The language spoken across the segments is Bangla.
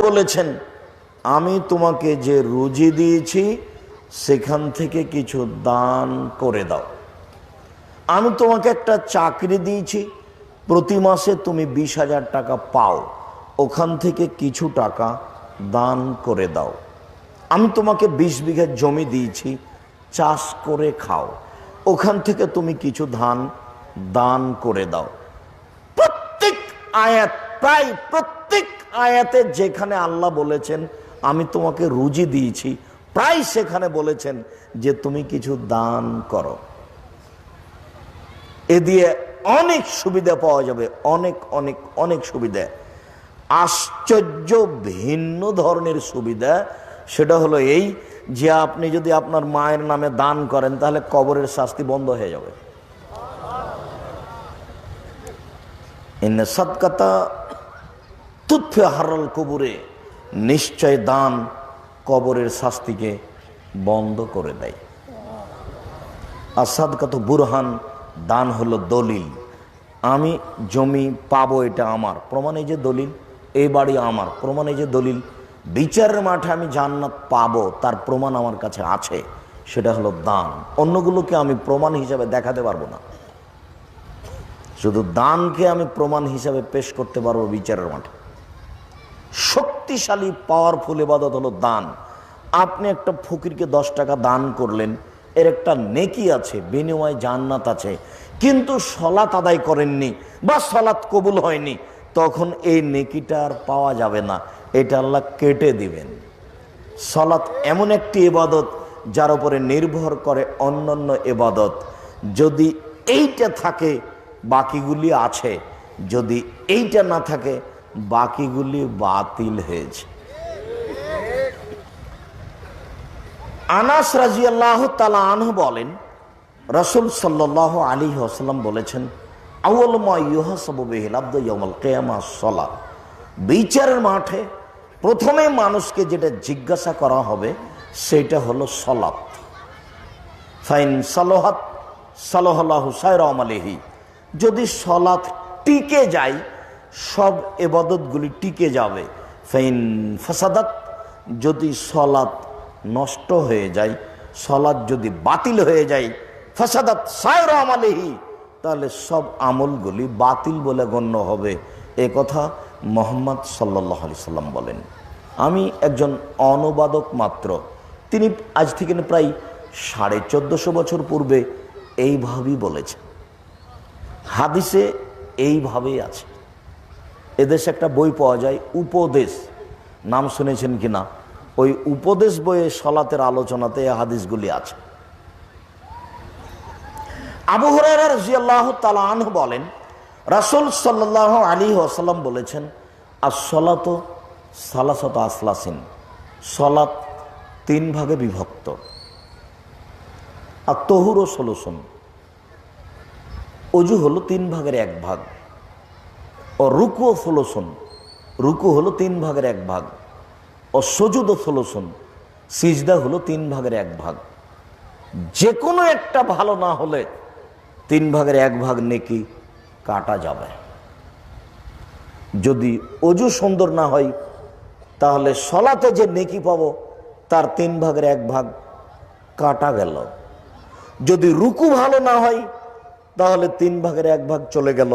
বলেছেন আমি তোমাকে যে রুজি দিয়েছি সেখান থেকে কিছু দান করে দাও। আমি তোমাকে একটা চাকরি দিয়েছি, প্রতি মাসে তুমি 20,000 টাকা পাও, ওখান থেকে কিছু টাকা দান করে দাও। আমি তোমাকে 20 বিঘা জমি দিয়েছি, চাষ করে খাও, ওখান থেকে তুমি কিছু ধান দান করে দাও। প্রত্যেক আয়াত, প্রায় প্রত্যেক আয়াতে যেখানে আল্লাহ বলেছেন আমি তোমাকে রুজি দিয়েছি, প্রায় সেখানে বলেছেন যে তুমি কিছু দান করো। এ দিয়ে অনেক সুবিধা পাওয়া যাবে, অনেক অনেক অনেক সুবিধা। আশ্চর্য ভিন্ন ধরনের সুবিধা। সেটা হলো এই যে আপনি যদি আপনার মায়ের নামে দান করেন তাহলে কবরের শাস্তি বন্ধ হয়ে যাবে। ইন্না সাদকাতা তুতফি হারাল কবরে, নিশ্চয় দান কবরের শাস্তিকে বন্ধ করে দেয়। আর সাদকাত বুরহান, দান হলো দলিল। আমি জমি পাবো, এটা আমার প্রমাণ, এই যে দলিল। এই বাড়ি আমার প্রমাণ, এই যে দলিল। বিচারের মাঠে আমি জান্নাত পাবো তার প্রমাণ আমার কাছে আছে, সেটা হলো দান। অন্যগুলোকে আমি প্রমাণ হিসাবে দেখাতে পারবো না, শুধু দানকে আমি প্রমাণ হিসাবে পেশ করতে পারবো বিচারের মাঠে। শক্তিশালী পাওয়ারফুল ইবাদত হলো দান। আপনি একটা ফকিরকে 10 টাকা দান করলেন, এর একটা নেকি আছে, বিনিময়ে জান্নাত আছে। কিন্তু সলাত আদায় করেননি বা সলাত কবুল হয়নি, তখন এই নেকিটা আর পাওয়া যাবে না, এটা আল্লাহ কেটে দিবেন। সলাত এমন একটি ইবাদত যার উপরে নির্ভর করে অন্যান্য ইবাদত। যদি এইটা থাকে বাকিগুলি আছে, যদি এইটা না থাকে বাকিগুলি বাতিল হয়েছে। আনাস রাদিয়াল্লাহু তাআলা আনহু বলেন, রাসূল সাল্লাল্লাহু আলাইহি ওয়াসাল্লাম বলেছেন, আউয়ালু মা ইউহাসাবু বিহিল আবদু ইয়াউমাল কিয়ামাহ সালাত। বিচারের মাঠে প্রথমে মানুষকে যেটা জিজ্ঞাসা করা হবে সেটা হলো সালাত। ফাইন সালাহাত সালাহাল্লাহু সায়রা আমালিহি। যদি সালাত টিকে যায় সব ইবাদতগুলি টিকে যাবে। ফাইন ফাসাদাত, যদি সালাত নষ্ট হয়ে যায়, সালাত যদি বাতিল হয়ে যায়, ফাসাদাত সায়রা আমালিহি, তাহলে সব আমলগুলি বাতিল বলে গণ্য হবে। এ কথা মুহাম্মদ সাল্লাল্লাহু আলাইহি সাল্লাম বলেন। আমি একজন অনুবাদক মাত্র। তিনি আজ থেকে প্রায় 1450 বছর পূর্বে এইভাবেই বলেছেন। হাদিসে এইভাবেই আছে। এদেশে একটা বই পাওয়া যায় উপদেশ, নাম শুনেছেন কিনা? ওই উপদেশ বইয়ে সালাতের আলোচনাতে এই হাদিসগুলি আছে। আবু হুরায়রা রাদিয়াল্লাহু তাআলা আনহু বলেন, রাসূল সাল্লাল্লাহু আলাইহি ওয়াসাল্লাম বলেছেন, আস-সালাতু সালাসাতু আসলাসিন। সালাত 3 ভাগে বিভক্ত। আর তহুর ও সলুসন, অজু হলো 3 ভাগের 1 ভাগ। ও রুকু ও সলুসন, রুকু হলো 3 ভাগের 1 ভাগ। ও সুজুদ ও সলুসন, সিজদা হলো 3 ভাগের 1 ভাগ। যে কোনো একটা ভালো না হলে 3 ভাগের 1 ভাগ নেকি কাটা যাবে। যদি অজু সুন্দর না হয় তাহলে সলাতে যে নেকি পাবো তার 3 ভাগের 1 ভাগ কাটা গেল। যদি রুকু ভালো না হয় তাহলে 3 ভাগের 1 ভাগ চলে গেল।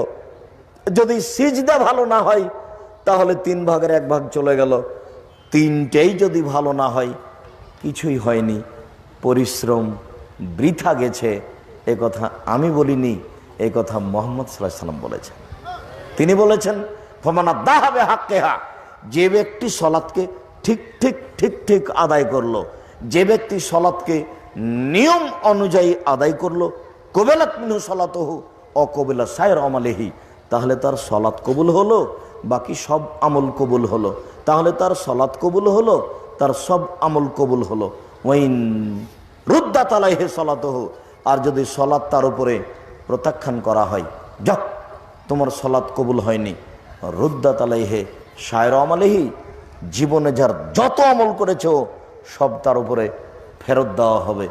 যদি সিজদা ভালো না হয় তাহলে 3 ভাগের 1 ভাগ চলে গেল। তিনটেই যদি ভালো না হয় কিছুই হয়নি, পরিশ্রম বৃথা গেছে। এ কথা আমি বলিনি, এ কথা মুহাম্মদ সাল্লাল্লাহু আলাইহি সাল্লাম বলেছেন। তিনি বলেছেন, ফামানা দাহাবে হাক্কেহা, যে ব্যক্তি সালাতকে ঠিক ঠিক ঠিক ঠিক আদায় করলো, যে ব্যক্তি সালাতকে নিয়ম অনুযায়ী আদায় করলো, কবিলাত মিনহু সালাতুহু ও কবিলা সায়রা আমালিহি, তাহলে তার সালাত কবুল হলো, বাকি সব আমল কবুল হলো। তাহলে তার সালাত কবুল হলো, তার সব আমল কবুল হলো। ওয়াইন রুদ্দাত আলাইহি সালাতুহু, আর যদি সালাত তার উপরে প্রত্যাখ্যান করা হয়, যাক তোমার সালাত কবুল হয়নি, রুদ্দাত আলাইহি সায়রা আমালিহি, জীবনে যার যত আমল করেছো সব তার উপরে ফেরত দেওয়া হবে,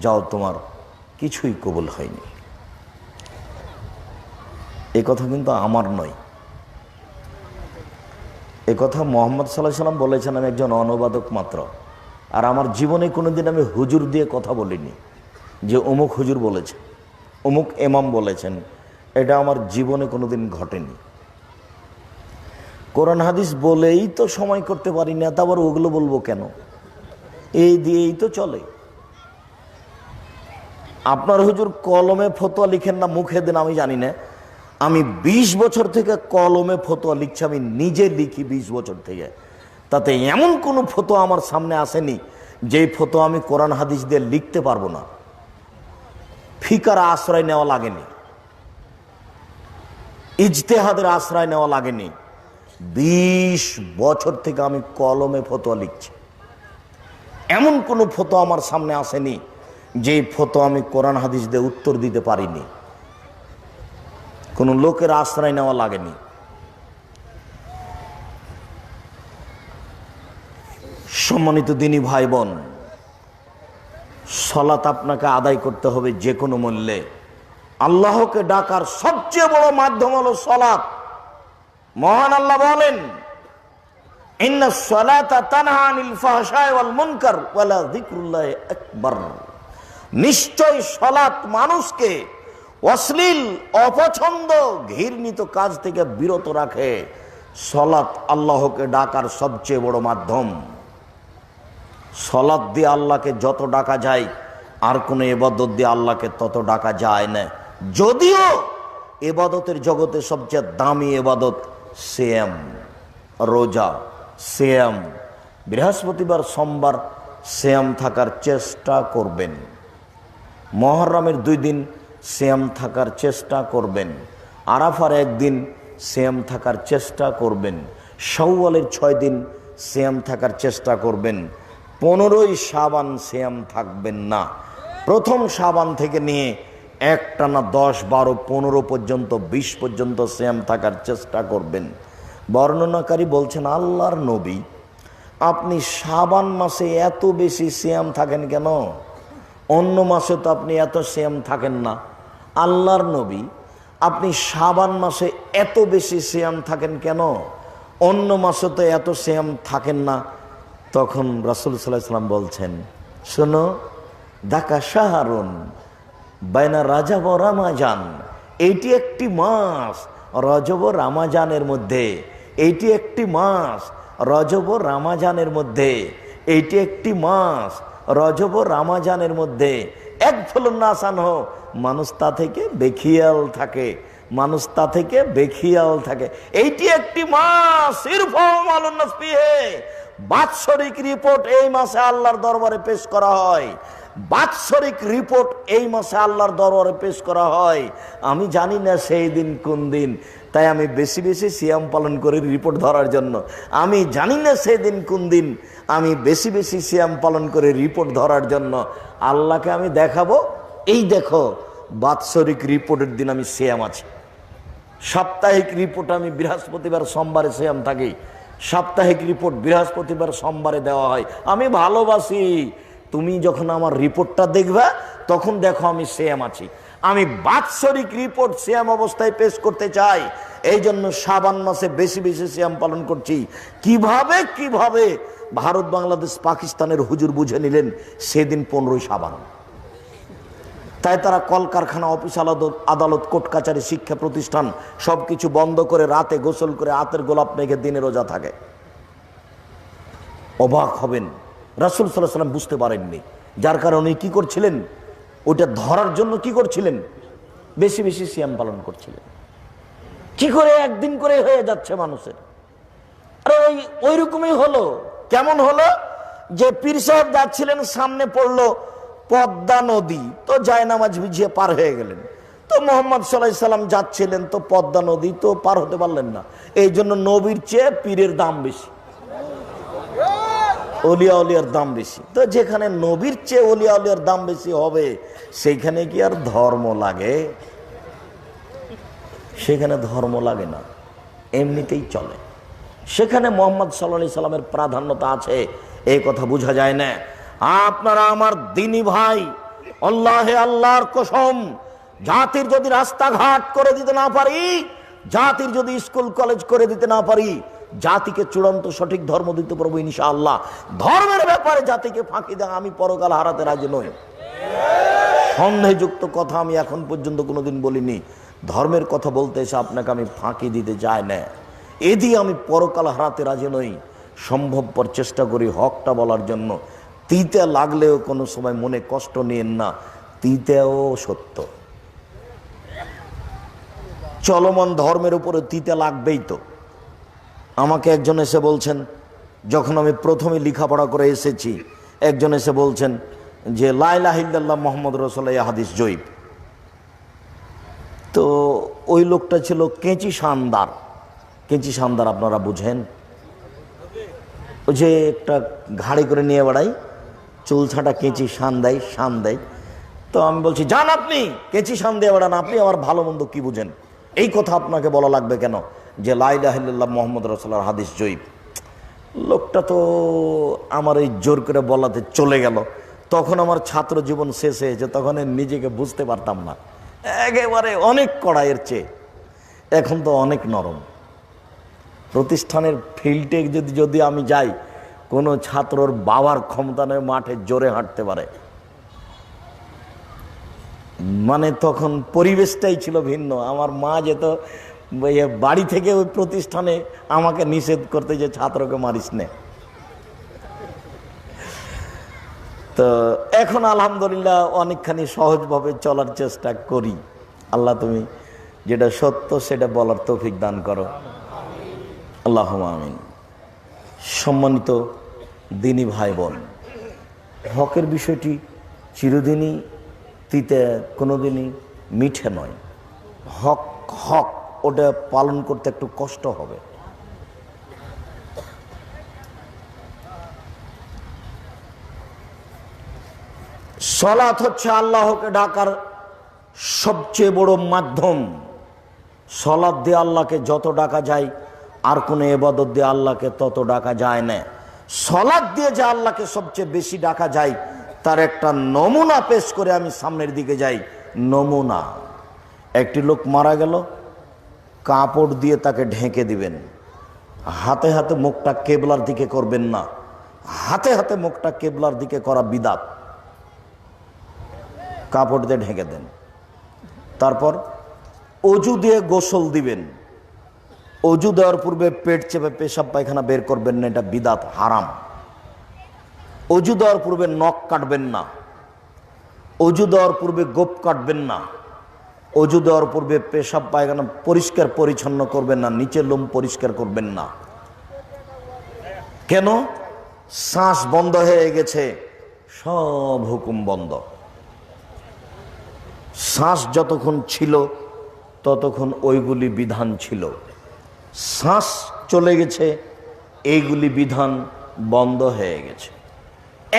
যাও তোমার কিছুই কবুল হয়নি। এই কথা কিন্তু আমার নয়, এ কথা মোহাম্মদ সাল্লাল্লাহু আলাইহি সাল্লাম বলেছেন, আমি একজন অনুবাদক মাত্র। আর আমার জীবনে কোনোদিন আমি হুজুর দিয়ে কথা বলিনি যে অমুক হুজুর বলেছেন, অমুক ইমাম বলেছেন, এটা আমার জীবনে কোনোদিন ঘটেনি। কোরআন হাদিস বলেই তো সময় করতে পারি না, তারপর ওগুলো বলবো কেন? এই দিয়েই তো চলে। আপনার হুজুর কলমে ফতোয়া লিখেন না মুখে দেন আমি জানি না, আমি 20 বছর থেকে কলমে ফতোয়া লিখছি, আমি নিজে লিখি 20 বছর থেকে। তাতে এমন কোনো ফতোয়া আমার সামনে আসেনি যেই ফতোয়া আমি কোরআন হাদিস দিয়ে লিখতে পারবো না। ফিকার আশ্রয় নেওয়া লাগেনি, ইজতেহাদের আশ্রয় নেওয়া লাগেনি। 20 বছর থেকে আমি কলমে ফতোয়া লিখছি, এমন কোনো ফতোয়া আমার সামনে আসেনি যেই ফতোয়া আমি কোরআন হাদিস দিয়ে উত্তর দিতে পারিনি। কোনো লোকের আশ্রয় নেওয়া লাগেনি। সম্মানিত দিনী ভাই বোন, সালাত আপনাকে আদায় করতে হবে যে কোনো মূল্যে। আল্লাহকে ডাকার সবচেয়ে বড় মাধ্যম হলো সালাত। মহান আল্লাহ বলেন, ইন্নাস সালাতা তানহা আনিল ফাহশাই ওয়াল মুনকার ওয়ালা যিকরুল্লাহি আকবার। নিশ্চয় সালাত মানুষকে অশ্লীল, অপছন্দ, ঘৃণিত কাজ থেকে বিরত রাখে। সালাত আল্লাহকে ডাকার সবচেয়ে বড় মাধ্যম। সালাত দিয়ে আল্লাহকে যত ডাকা যায় আর কোনো ইবাদত দিয়ে আল্লাহকে তত ডাকা যায় না। যদিও ইবাদতের জগতে সবচেয়ে দামি ইবাদত সিয়াম, রোজা, সিয়াম। বৃহস্পতিবার সোমবার সিয়াম থাকার চেষ্টা করবেন। মুহররমের 2 দিন সিয়াম থাকার চেষ্টা করবেন। আরাফার 1 দিন সিয়াম থাকার চেষ্টা করবেন। শাওয়ালের 6 দিন সিয়াম থাকার চেষ্টা করবেন। 15ই শাবান সিয়াম থাকবেন না। প্রথম শাবান থেকে নিয়ে একটানা 10, 12, 15 পর্যন্ত, 20 পর্যন্ত সিয়াম থাকার চেষ্টা করবেন। বর্ণনাকারী বলছেন, আল্লাহর নবী, আপনি শাবান মাসে এত বেশি সিয়াম থাকেন কেন? অন্য মাসে তো আপনি এত সিয়াম থাকেন না। আল্লাহর নবী, আপনি শাবান মাসে এত বেশি সিয়াম থাকেন কেন? অন্য মাসে তো এত সিয়াম থাকেন না। তখন রাসূল সাল্লাল্লাহু আলাইহি ওয়াসাল্লাম বলছেন, শোনো, দাকা শাহরুন বাইনা রাজব ও রমাজান। এইটি একটি মাস রজব ও রমাজানের মধ্যে। এইটি একটি মাস রজব ও রমাজানের মধ্যে। এইটি একটি মাস রজব ও রমাজানের মধ্যে। এক ফলন নাসান হো, মানুষ তা থেকে বেখিয়াল থাকে, মানুষ তা থেকে বেখিয়াল থাকে। এইটি একটি মাস বাৎসরিক রিপোর্ট এই মাসে আল্লাহর দরবারে পেশ করা হয়। বাৎসরিক রিপোর্ট এই মাসে আল্লাহর দরবারে পেশ করা হয়। আমি জানি না সেই দিন কোন দিন, তাই আমি বেশি বেশি সিয়াম পালন করি রিপোর্ট ধরার জন্য। আমি জানি না সেদিন কোন দিন, আমি বেশি বেশি সিয়াম পালন করে রিপোর্ট ধরার জন্য আল্লাহকে আমি দেখাবো, এই দেখো বাৎসরিক রিপোর্টের দিন আমি সিয়াম আছি। সাপ্তাহিক রিপোর্ট আমি বৃহস্পতিবার সোমবারে সিয়াম থাকি। সাপ্তাহিক রিপোর্ট বৃহস্পতিবার সোমবারে দেওয়া হয়। আমি ভালোবাসি, তুমি যখন আমার রিপোর্টটা দেখবে তখন দেখো আমি সিয়াম আছি। আমি বাৎসরিক রিপোর্ট সিয়াম অবস্থায় পেশ করতে চাই, এই জন্য শাবান মাসে বেশি বেশি সিয়াম পালন করছি। কিভাবে কিভাবে ভারত, বাংলাদেশ, পাকিস্তানের হুজুর বুঝে নিলেন সেদিন 15ই শাবান। তাই তারা কলকারখানা, অফিস, আদালত, কোর্ট কাচারি, শিক্ষা প্রতিষ্ঠান সবকিছু বন্ধ করে রাতে গোসল করে আতের গোলাপ মেঘে দিনে রোজা থাকে। অবাক হবেন, রাসূল সাল্লাল্লাহু আলাইহি ওয়াসাল্লাম বুঝতে পারেননি, যার কারণে কি করছিলেন, ওইটা ধরার জন্য কি করছিলেন, বেশি বেশি সিয়াম পালন করছিলেন। কি করে একদিন করে হয়ে যাচ্ছে মানুষের। আরে ওই রকমই হলো। কেমন হলো যে পীর সাহেব যাচ্ছিলেন, সামনে পড়লো পদ্মা নদী, তো জায়নামাজ ভিজিয়ে পার হয়ে গেলেন। তো মুহাম্মদ সাল্লাল্লাহু আলাইহি সাল্লাম যাচ্ছিলেন, তো পদ্মা নদী তো পার হতে পারলেন না। এই জন্য নবীর চেয়ে পীরের দাম বেশি, অলিয়া উলিয়ার দাম বেশি। তো যেখানে নবীর চেয়ে অলিয়া উলিয়ার দাম বেশি হবে সেইখানে কি আর ধর্ম লাগে? সেখানে ধর্ম লাগে না, এমনিতেই চলে। সেখানে মুহাম্মদ সাল্লাল্লাহু আলাইহি সাল্লামের প্রাধান্যতা আছে, এই কথা বোঝা যায় না। আপনারা আমার দিনী ভাই, আল্লাহে আল্লাহর কসম, জাতির যদি রাস্তাঘাট করে দিতে না পারি, জাতির যদি স্কুল কলেজ করে দিতে না পারি, জাতিকে চূড়ান্ত সঠিক ধর্ম দিতে পারবো ইনশাআল্লাহ। ধর্মের ব্যাপারে জাতিকে ফাঁকি দেওয়া আমি পরকাল হারাতে রাজি নই। সন্দেহযুক্ত কথা আমি এখন পর্যন্ত কোনোদিন বলিনি। ধর্মের কথা বলতে এসে আপনাকে আমি ফাঁকি দিতে চাই না। এ দিয়ে আমি পরকাল হারাতে রাজি নই। সম্ভবপর চেষ্টা করি হকটা বলার জন্য। তিতে লাগলেও কোনো সময় মনে কষ্ট নিয়েন না, তিতেও সত্য। চলমান ধর্মের উপরে তিতে লাগবেই তো। আমাকে একজন এসে বলছেন, যখন আমি প্রথমে লেখাপড়া করে এসেছি, একজন এসে বলছেন যে লা ইলাহা ইল্লাল্লাহ মুহাম্মদ রাসূলুল্লাহ এই হাদিস জয়ীফ। তো ওই লোকটা ছিল কেঁচি শানদার। কেঁচি শানদার আপনারা বুঝেন, ওই যে একটা ঘাড়ি করে নিয়ে বেড়াই, চুল ছাঁটা কেঁচি শান দেয়। তো আমি বলছি, যান আপনি কেঁচি শান দিয়ে বেড়ান, আপনি আমার ভালো মন্দ কি বুঝেন? এই কথা আপনাকে বলা লাগবে কেন যে লা ইলাহা ইল্লাল্লাহ মুহাম্মদ রাসূলুল্লাহর হাদিস জয়ীফ? লোকটা তো আমার এই জোর করে বলাতে চলে গেল। তখন আমার ছাত্র জীবন শেষ হয়েছে, তখন নিজেকে বুঝতে পারতাম না, একেবারে অনেক কড়াইয়ের চেয়ে। এখন তো অনেক নরম। প্রতিষ্ঠানের ফিল্ডে যদি আমি যাই, কোনো ছাত্রর বাবার ক্ষমতা নয় মাঠে জোরে হাঁটতে পারে। মানে তখন পরিবেশটাই ছিল ভিন্ন। আমার মা যেত বাড়ি থেকে ওই প্রতিষ্ঠানে আমাকে নিষেধ করতে, যে ছাত্রকে মারিস নে। তো এখন আলহামদুলিল্লাহ অনেকখানি সহজভাবে চলার চেষ্টা করি। আল্লাহ তুমি যেটা সত্য সেটা বলার তৌফিক দান করো, আল্লাহুম্মা আমিন। সম্মানিত দিনী ভাই বোন, হকের বিষয়টি চিরদিনই তিতে, কোনোদিনই মিঠে নয়। হক হক, ওটা পালন করতে একটু কষ্ট হবে। সালাত হচ্ছে আল্লাহকে ডাকার সবচেয়ে বড় মাধ্যম। সালাত দিয়ে আল্লাহকে যত ডাকা যায়, আর কোনো ইবাদত দিয়ে আল্লাহকে তত ডাকা যায় না। সালাত দিয়ে যে আল্লাহকে সবচেয়ে বেশি ডাকা যায়, তার একটা নমুনা পেশ করে আমি সামনের দিকে যাই। নমুনা, একটি লোক মারা গেল, কাপড় দিয়ে তাকে ঢেকে দিবেন। হাতে হাতে মুখটা কেবলার দিকে করবেন না, হাতে হাতে মুখটা কেবলার দিকে করা বিদাত। কাপড় দিয়ে ঢেকে দেন। তারপর অজু দিয়ে গোসল দিবেন। অজু দেওয়ার পূর্বে পেট চেপে পেশাব পায়খানা বের করবেন না, এটা বিদাত, হারাম। অজু দেওয়ার পূর্বে নখ কাটবেন না। অজু দেওয়ার পূর্বে গোপ কাটবেন না। অজু দেওয়ার পূর্বে পেশাব পায়খানা পরিষ্কার পরিচ্ছন্ন করবেন না, নিচের লোম পরিষ্কার করবেন না। কেন? শ্বাস বন্ধ হয়ে গেছে, সব হুকুম বন্ধ। শ্বাস যতক্ষণ ছিল ততক্ষণ ওইগুলি বিধান ছিল। শ্বাস চলে গেছে, এইগুলি বিধান বন্ধ হয়ে গেছে।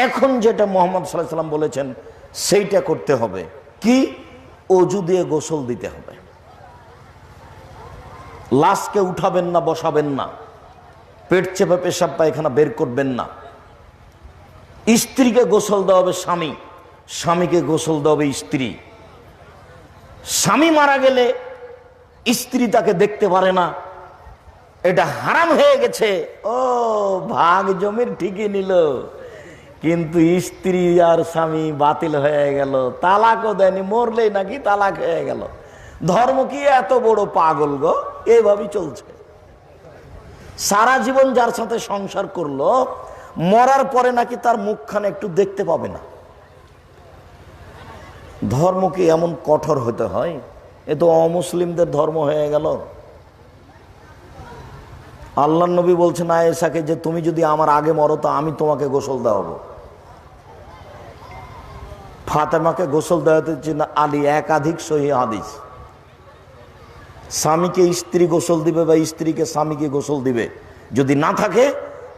এখন যেটা মুহাম্মদ সাল্লাল্লাহু আলাইহি ওয়াসাল্লাম বলেছেন সেইটা করতে হবে। কি? অজু দিয়ে গোসল দিতে হবে। লাশকে উঠাবেন না, বসাবেন না। পেট চেপে পেশাব পায়খানা বের করবেন না। স্ত্রীকে গোসল দেওয়া হবে স্বামী, স্বামীকে গোসল দেওয়া হবে স্ত্রী। স্বামী মারা গেলে স্ত্রী তাকে দেখতে পারে না, এটা হারাম হয়ে গেছে। ও ভাগ জমির ঠিকই নিল, কিন্তু স্ত্রী আর স্বামী বাতিল হয়ে গেল, তালাকও দেয়নি, মরলেই নাকি তালাক হয়ে গেল। ধর্ম কি এত বড় পাগল গো? এইভাবেই চলছে। সারা জীবন যার সাথে সংসার করলো, মরার পরে নাকি তার মুখখানে একটু দেখতে পাবে না। ধর্ম কি এমন কঠোর হতে হয়? এ তো অমুসলিমদের ধর্ম হয়ে গেল। আল্লাহর নবী বলছেন আয়েশাকে যে তুমি যদি আমার আগে মরো তো আমি তোমাকে গোসল দেওয়াবো। ফাতেমাকে গোসল দেওয়াতে আলী একাধিক সহিহ হাদিস। স্বামীকে স্ত্রী গোসল দিবে বা স্ত্রীকে স্বামীকে গোসল দিবে। যদি না থাকে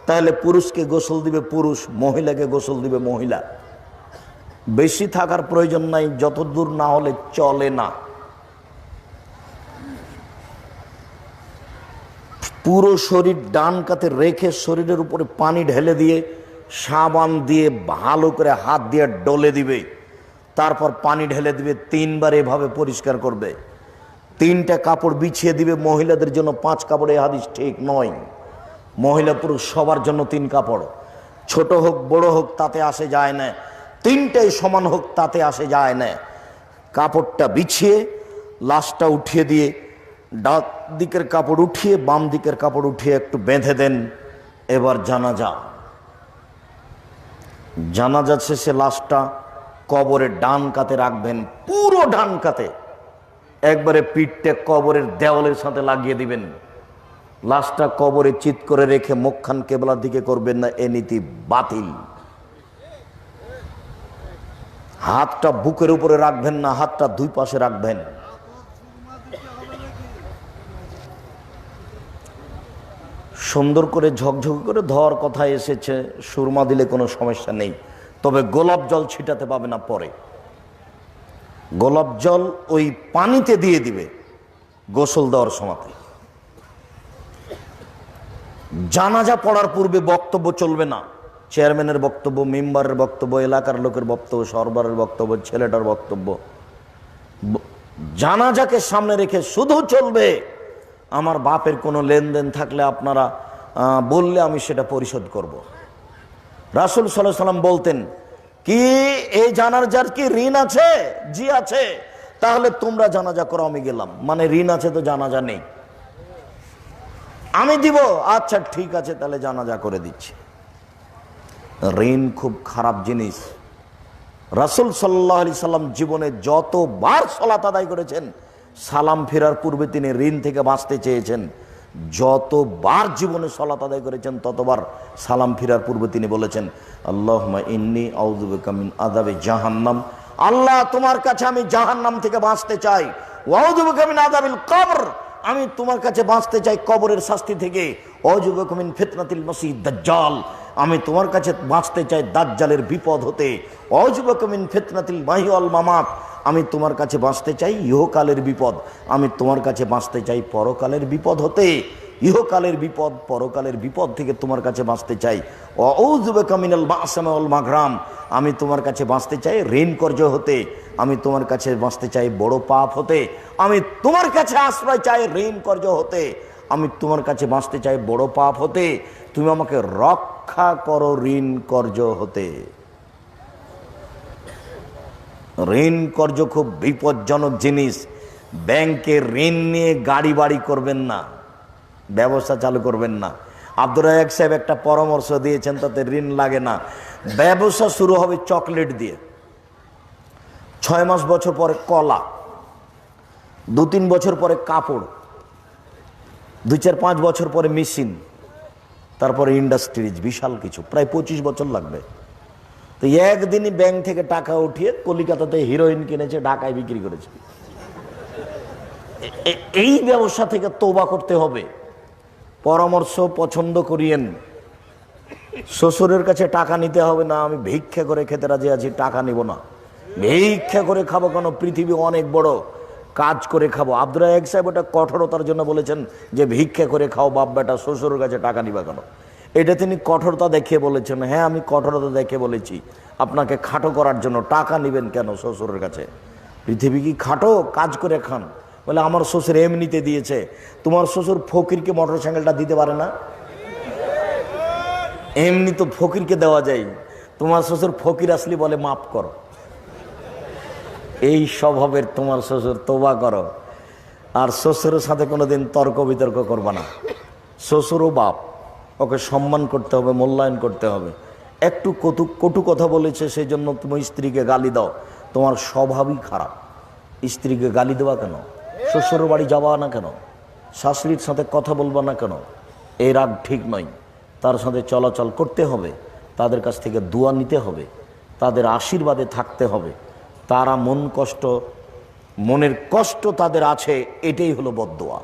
তাহলে পুরুষকে গোসল দিবে পুরুষ, মহিলাকে গোসল দিবে মহিলা। বেশি থাকার প্রয়োজন নাই, যত দূর না হলে চলে না। পুরো শরীর ডান কাতে রেখে শরীরের উপরে পানি ঢেলে দিয়ে সাবান দিয়ে ভালো করে হাত দিয়ে ডলে দিবে, তারপর পানি ঢেলে দিবে, 3 বার এভাবে পরিষ্কার করবে। 3টা কাপড় বিছিয়ে দিবে। মহিলাদের জন্য 5 কাপড়, এই হাদিস ঠিক নয়। মহিলা পুরুষ সবার জন্য 3 কাপড়, ছোট হোক বড় হোক তাতে আসে যায় না, 3টাই সমান হোক তাতে আসে যায় না। কাপড়টা বিছিয়ে লাশটা উঠিয়ে দিয়ে ডান দিকের কাপড় উঠিয়ে বাম দিকের কাপড় উঠিয়ে একটু বেঁধে দেন। এবার জানাজা শেষে লাশটা কবরের ডান কাতে রাখবেন, পুরো ডান কাতে, একবারে পিঠটা কবরের দেওয়ালের সাথে লাগিয়ে দিবেন। লাশটা কবরে চিৎ করে রেখে মুখখান কেবলার দিকে করবেন না, এ নীতি বাতিল। হাতটা বুকের উপরে রাখবেন না, হাতটা 2 পাশে রাখবেন। সুন্দর করে ঝকঝক করে ধোয়ার কথা এসেছে, সুরমা দিলে কোনো সমস্যা নেই, তবে গোলাপ জল ছিটাতে পাবে না। পরে গোলাপ জল ওই পানিতে দিয়ে দিবে গোসল দেওয়ার সময়। জানাজা পড়ার পূর্বে বক্তব্য চলবে না, চেয়ারম্যানের বক্তব্য, মেম্বারের বক্তব্য, এলাকার লোকের বক্তব্য, সরবরাহের বক্তব্য, ছেলেটার বক্তব্য। জানাজাকে সামনে রেখে শুধু চলবে আমার বাপের কোনো লেনদেন থাকলে আপনারা বললে আমি সেটা পরিশোধ করব। রাসূল সাল্লাল্লাহু আলাইহি ওয়াসাল্লাম বলতেন কি, এই জানাজার কি ঋণ আছে? জি আছে। তাহলে তোমরা জানাজা করো, আমি গেলাম। মানে ঋণ আছে তো জানাজা নেই, আমি দিব। আচ্ছা ঠিক আছে, তাহলে জানাজা করে দিচ্ছি। ঋণ খুব খারাপ জিনিস। রাসূল সাল্লাল্লাহু আলাইহি সাল্লাম জীবনে যতবার সালাত আদায় করেছেন, সালাম ফেরার পূর্বে তিনি ঋণ থেকে বাঁচতে চেয়েছেন। যতবার জীবনে সালাত আদায় করেছেন ততবার সালাম ফেরার পূর্বে তিনি বলেছেন, আল্লাহুম্মা ইন্নী আউযু বিকা মিন আযাবি জাহান্নাম, আল্লাহ তোমার কাছে আমি জাহান্নাম থেকে বাঁচতে চাই। ওয়া আউযু বিকা মিন আযাবিল কবর, আমি তোমার কাছে বাঁচতে চাই কবরের শাস্তি থেকে। ওয়া আউযু বিকা মিন ফিতনাতিল মাসিহিদ দাজ্জাল, আমি তোমার কাছে বাঁচতে চাই দাজ্জালের বিপদ হতে। ওয়া আউযু বিকা মিন ফিতনাতিল মাহইয়া ওয়াল মামাত, আমি তোমার কাছে বাঁচতে চাই ইহকালের বিপদ, আমি তোমার কাছে বাঁচতে চাই পরকালের বিপদ হতে। ইহকালের বিপদ পরকালের বিপদ থেকে তোমার কাছে বাঁচতে চাই। আউযু বিকা মিনাল মা'সামি ওয়াল মাগরাম, আমি তোমার কাছে বাঁচতে চাই ঋণ কর্য হতে, আমি তোমার কাছে বাঁচতে চাই বড় পাপ হতে, আমি তোমার কাছে আশ্রয় চাই ঋণ কর্য হতে, আমি তোমার কাছে বাঁচতে চাই বড় পাপ হতে, তুমি আমাকে রক্ষা করো ঋণ কর্য হতে। ঋণ কর্য খুব বিপজ্জনক জিনিস। ব্যাংকে ঋণ নিয়ে গাড়ি বাড়ি করবেন না, ব্যবসা চালু করবেন না। আব্দুর রাজ্জাক সাহেব একটা পরামর্শ দিয়েছেন, তাতে ঋণ লাগে না। ব্যবসা শুরু হবে চকলেট দিয়ে, 6 মাস বছর পরে কলা, 2-3 বছর পরে কাপড়, 2-4-5 বছর পরে মেশিন, তারপরে ইন্ডাস্ট্রিজ, বিশাল কিছু, প্রায় 25 বছর লাগবে। তো একদিনই ব্যাংক থেকে টাকা উঠিয়ে কলিকাতাতে হিরোইন কিনেছে, ঢাকায় বিক্রি করেছে। এই ব্যবসা থেকে তওবা করতে হবে। পরামর্শ পছন্দ করিয়েন। শ্বশুরের কাছে টাকা নিতে হবে না, আমি ভিক্ষা করে খেতে রাজি আছি, টাকা নিব না। ভিক্ষা করে খাবো কেন? পৃথিবী অনেক বড়, কাজ করে খাবো। আব্দুর রাজ্জাক সাহেব ওটা কঠোরতার জন্য বলেছেন যে ভিক্ষা করে খাও বাপ বেটা, শ্বশুরের কাছে টাকা নিবা কেন? এটা তিনি কঠোরতা দেখিয়ে বলেছেন। হ্যাঁ, আমি কঠোরতা দেখে বলেছি, আপনাকে খাটো করার জন্য। টাকা নেবেন কেন শ্বশুরের কাছে? পৃথিবী কি খাটো? কাজ করে খান। বলে আমার শ্বশুর এমনিতে দিয়েছে। তোমার শ্বশুর ফকিরকে মোটর সাইকেলটা দিতে পারে না? এমনি তো ফকিরকে দেওয়া যায়। তোমার শ্বশুর ফকির আসলি বলে মাফ করো। এই স্বভাবের তোমার শ্বশুর, তওবা করো। আর শ্বশুরের সাথে কোনোদিন তর্ক বিতর্ক করবা না। শ্বশুরও বাপ, ওকে সম্মান করতে হবে, মূল্যায়ন করতে হবে। একটু কটু কথা বলেছে সেই জন্য তুমি স্ত্রীকে গালি দাও, তোমার স্বভাবই খারাপ। স্ত্রীকে গালি দেওয়া কেন? শ্বশুরের বাড়ি যাওয়া না কেন? শাশুড়ির সাথে কথা বলবা না কেন? এই রাগ ঠিক নয়। তার সাথে চলাচল করতে হবে, তাদের কাছ থেকে দোয়া নিতে হবে, তাদের আশীর্বাদে থাকতে হবে। তারা মনের কষ্ট তাদের আছে, এটাই হলো বদদোয়া।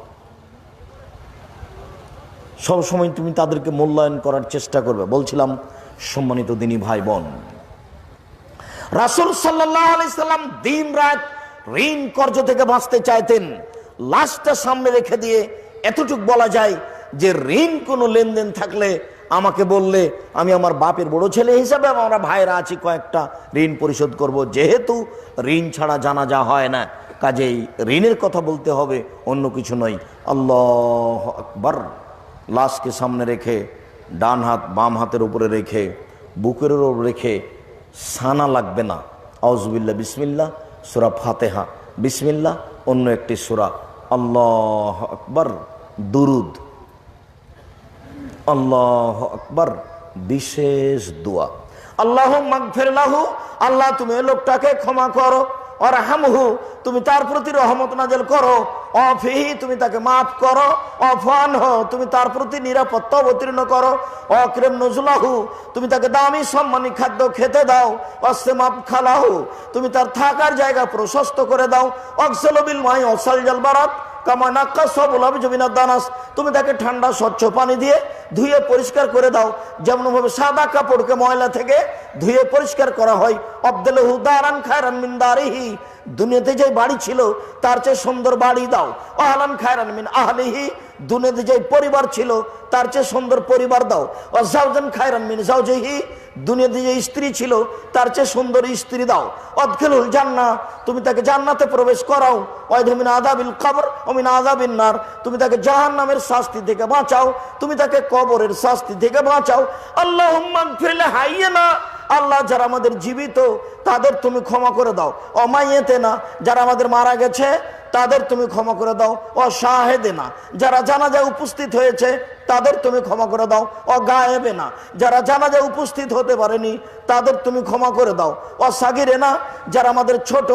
সবসময় তুমি তাদেরকে মূল্যায়ন করার চেষ্টা করবে। বলছিলাম সম্মানিত দিনী ভাই বোন, রাসূল সাল্লাল্লাহু আলাইহি সাল্লাম দিন রাত ঋণ কর্জ থেকে বাঁচতে চাইতেন। লাশটা সামনে রেখে দিয়ে এতটুক বলা যায় যে ঋণ কোনো লেনদেন থাকলে আমাকে বললে আমি আমার বাপের বড় ছেলে হিসাবে আমরা ভাইরা আছি, কয়েকটা ঋণ পরিশোধ করব। যেহেতু ঋণ ছাড়া জানাজা হয় না, কাজেই ঋণের কথা বলতে হবে, অন্য কিছু নয়। আল্লাহু আকবার। লাশকে সামনে রেখে ডান হাত বাম হাতের উপরে রেখে বুকের উপর রেখে সানা লাগবে না। আউযুবিল্লাহ বিসমিল্লাহ, সূরা ফাতিহা বিসমিল্লাহ, অন্য একটি সূরা আল্লাহু আকবার, দুরুদ, আল্লাহু আকবার, বিশেষ দোয়া। আল্লাহুম্মা গফির লাহু, আল্লাহ তুমি এই লোকটাকে ক্ষমা করো। ওয়ারহামহু, তুমি তার প্রতি রহমত নাযিল করো। ওয়াফিহি, তুমি তাকে মাফ করো। ওয়াফানহু, তুমি তার প্রতি নিরাপত্তা অবতীর্ণ করো। ওয়াকরিম নুজুলাহু, তুমি তাকে দামি সম্মানী খাদ্য খেতে দাও। ওয়াসমাব খালাহু, তুমি তার থাকার জায়গা প্রশস্ত করে দাও। ওয়াগসিলু বিল মাই ওয়াসালজাল বারাদ কামা নাক্কাসাবুল আবজুমিনাদ দানাস, তুমি তাকে ঠান্ডা স্বচ্ছ পানি দিয়ে ধুয়ে পরিষ্কার করে দাও, যেমন ভাবে সাদা কাপড়কে ময়লা থেকে ধুয়ে পরিষ্কার করা হয়। আবদুলহু দারান খায়রান মিন দারিহি, দুনিয়াতে যে বাড়ি ছিল তার চেয়ে সুন্দর বাড়ি দাও। আহলান খায়রান মিন আহলিহি, দুনিয়াতে যে পরিবার ছিল তার চেয়ে সুন্দর পরিবার দাও। ওয়াজাওজান খায়রান মিন জাওজিহি, দুনিয়াতে যে স্ত্রী ছিল তার চেয়ে সুন্দর স্ত্রী দাও। আদখিলুল জান্নাহ, তুমি তাকে জান্নাতে প্রবেশ করাও। ওয়াইদহু মিন আযাবিল কবর ওয়া মিন আযাবিন নার, তুমি তাকে জাহান্নামের শাস্তি থেকে বাঁচাও, তুমি তাকে কবরের শাস্তি থেকে বাঁচাও। আল্লাহুম্মা গফির লিহাইয়িনা, আল্লাহ যারা আমাদের জীবিত তাদের তুমি ক্ষমা করে দাও। অমাইয়েতেনা, যারা আমাদের মারা গেছে তাদের তুমি ক্ষমা করে দাও। ও শাহেদেনা, যারা জানাজায় উপস্থিত হয়েছে তাদের তুমি ক্ষমা করে দাও। ও গায়েবেনা, যারা জানাজায় উপস্থিত হতে পারেনি তাদের তুমি ক্ষমা করে দাও। ও সাগিরেনা, যারা আমাদের ছোট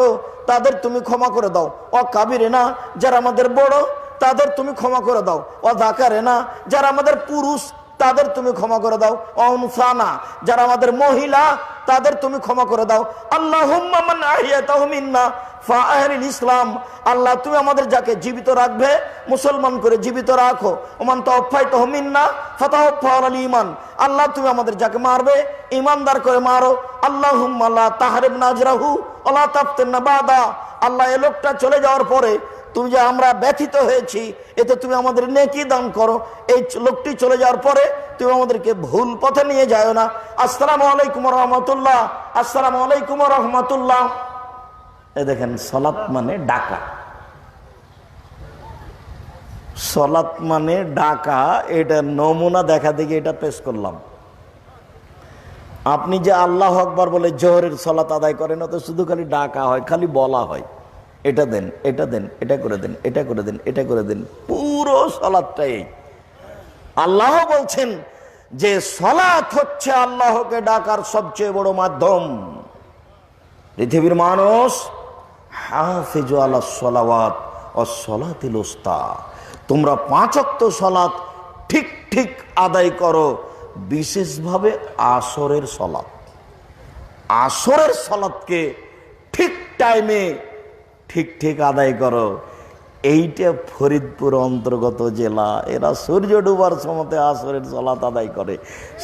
তাদের তুমি ক্ষমা করে দাও। ও কাবিরেনা, যারা আমাদের বড় তাদের তুমি ক্ষমা করে দাও। ও যাকারেনা, যারা আমাদের পুরুষ তাদের তুমি ক্ষমা করে দাও। অনসানা, যারা আমাদের মহিলা তাদের তুমি ক্ষমা করে দাও। আল্লাহুম্মা মান আহিয়াতাহু মিন্না ফাআহলিল ইসলাম, আল্লাহ তুমি আমাদের যাকে জীবিত রাখবে মুসলমান করে জীবিত রাখো। ওমান তাওফাইতাহু মিন্না ফাতাওফা আলাল ঈমান, আল্লাহ তুমি আমাদের যাকে মারবে ঈমানদার করে মারো। আল্লাহুম্মা লা তাহরিমনা আজরাহু ওয়া লা তাফতিনা বাদা, আল্লাহ এই লোকটা চলে যাওয়ার পরে তুমি যে আমরা ব্যথিত হয়েছি এতে তুমি আমাদের নেকি দান করো। এই লোকটি চলে যাওয়ার পরে তুমি আমাদেরকে ভুল পথে নিয়ে যাও না। আসসালামু আলাইকুম ওয়া রাহমাতুল্লাহ, আসসালামু আলাইকুম ওয়া রাহমাতুল্লাহ। এই দেখেন, সালাত মানে ডাকা, সালাত মানে ডাকা। এটা নমুনা দেখা দেখি এটা পেশ করলাম। আপনি যে আল্লাহু আকবার বলে জোহরের সালাত আদায় করেন, তো শুধু খালি ডাকা হয়, খালি বলা হয় এটা দেন, এটা দেন, এটা করে দেন, এটা করে দেন, এটা করে দেন, পুরো সালাতটাই। আল্লাহ বলছেন যে সালাত হচ্ছে আল্লাহকে ডাকার সবচেয়ে বড় মাধ্যম। পৃথিবীর মানুষ হাফিজু আলাস সালাওয়াত ওয়াস সালাতিল উস্তা, তোমরা 5 ওয়াক্ত সালাত ঠিক ঠিক আদায় করো, বিশেষভাবে আসরের সালাত। আসরের সালাতকে ঠিক টাইমে ঠিক ঠিক আদায় করো। এইটা ফরিদপুর অন্তর্গত জেলা, এরা সূর্য ডুবার সময়তে আসরের সালাত আদায় করে,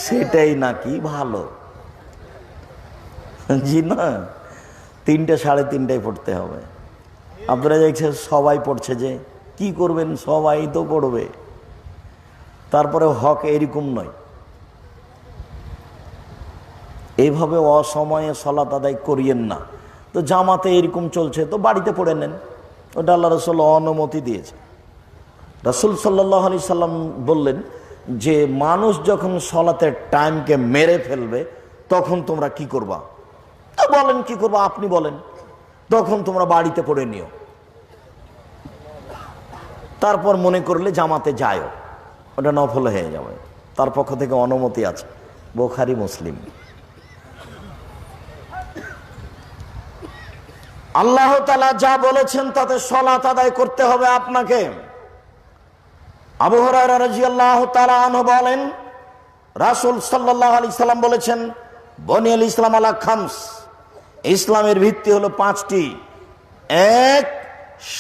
সেটাই নাকি ভালো। জি না, 3টে 3:30টায় পড়তে হবে। আপনারা দেখছেন সবাই পড়ছে, যে কি করবেন, সবাই তো পড়বে। তারপরে হক এরকম নয়, এইভাবে অসময়ে সালাত আদায় করিয়েন না। তো জামাতে এরকম চলছে, তো বাড়িতে পড়ে নেন, ওটা আল্লাহ রাসূল অনুমতি দিয়েছে। রাসূল সাল্লাল্লাহু আলাইহি সাল্লাম বললেন যে মানুষ যখন সালাতের টাইমকে মেরে ফেলবে তখন তোমরা কি করবা? তো বলেন কি করবা, আপনি বলেন। তখন তোমরা বাড়িতে পড়ে নিও, তারপর মনে করলে জামাতে যায়ও, ওটা নফল হয়ে যাবে। তার পক্ষ থেকে অনুমতি আছে, বুখারী মুসলিম। আল্লাহ তাআলা যা বলেছেন তাতে সালাত আদায় করতে হবে আপনাকে। আবু হুরায়রা রাদিয়াল্লাহু তাআলা আনহু বলেন, রাসূল সাল্লাল্লাহু আলাইহি সাল্লাম বলেছেন, বনিয়াল ইসলাম আলা খামস, ইসলামের ভিত্তি হলো 5টি। 1,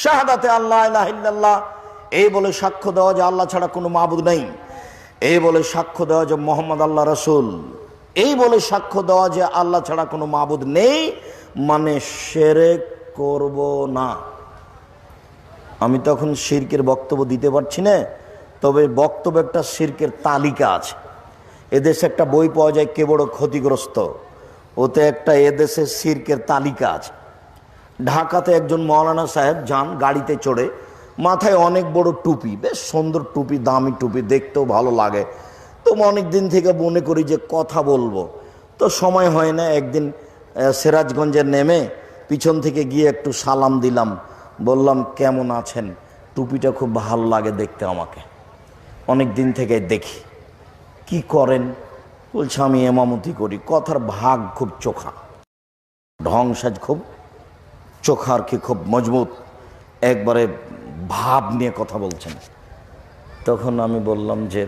শাহাদাতে আল্লাহ ইলাহা ইল্লাল্লাহ, এই বলে সাক্ষ্য দেওয়া যে আল্লাহ ছাড়া কোনো মাবুদ নেই, এই বলে সাক্ষ্য দেওয়া যে মুহাম্মদ আল্লাহ রাসূল, এই বলে সাক্ষ্য দেওয়া যে আল্লাহ ছাড়া কোনো মাবুদ নেই, মানে শিরক করব না। আমি তখন শিরকের বক্তব্য দিতে পারছি না, তবে বক্তব্য একটা শিরকের তালিকা আছে। এদেশে একটা বই পাওয়া যায়, কে বড় ক্ষতিগ্রস্ত, ওতে একটা এদেশে শিরকের তালিকা আছে। ঢাকাতে একজন মৌলানা সাহেব যান গাড়িতে চড়ে, মাথায় অনেক বড় টুপি, বেশ সুন্দর টুপি, দামি টুপি, দেখতেও ভালো লাগে। তো অনেক দিন থেকে মনে করি যে কথা বলবো, তো সময় হয় না। একদিন সিরাজগঞ্জে নেমে পিছন থেকে গিয়ে একটু সালাম দিলাম, বললাম কেমন আছেন, টুপিটা খুব ভালো লাগে দেখতে, আমাকে অনেক দিন থেকে দেখি। কি করেন? বলছে আমি এমামতি করি। কথার ভাগ খুব চোখা, ঢং সাজ খুব চোখা আর কি, খুব মজবুত, একবারে ভাব নিয়ে কথা বলছেন। তখন আমি বললাম যে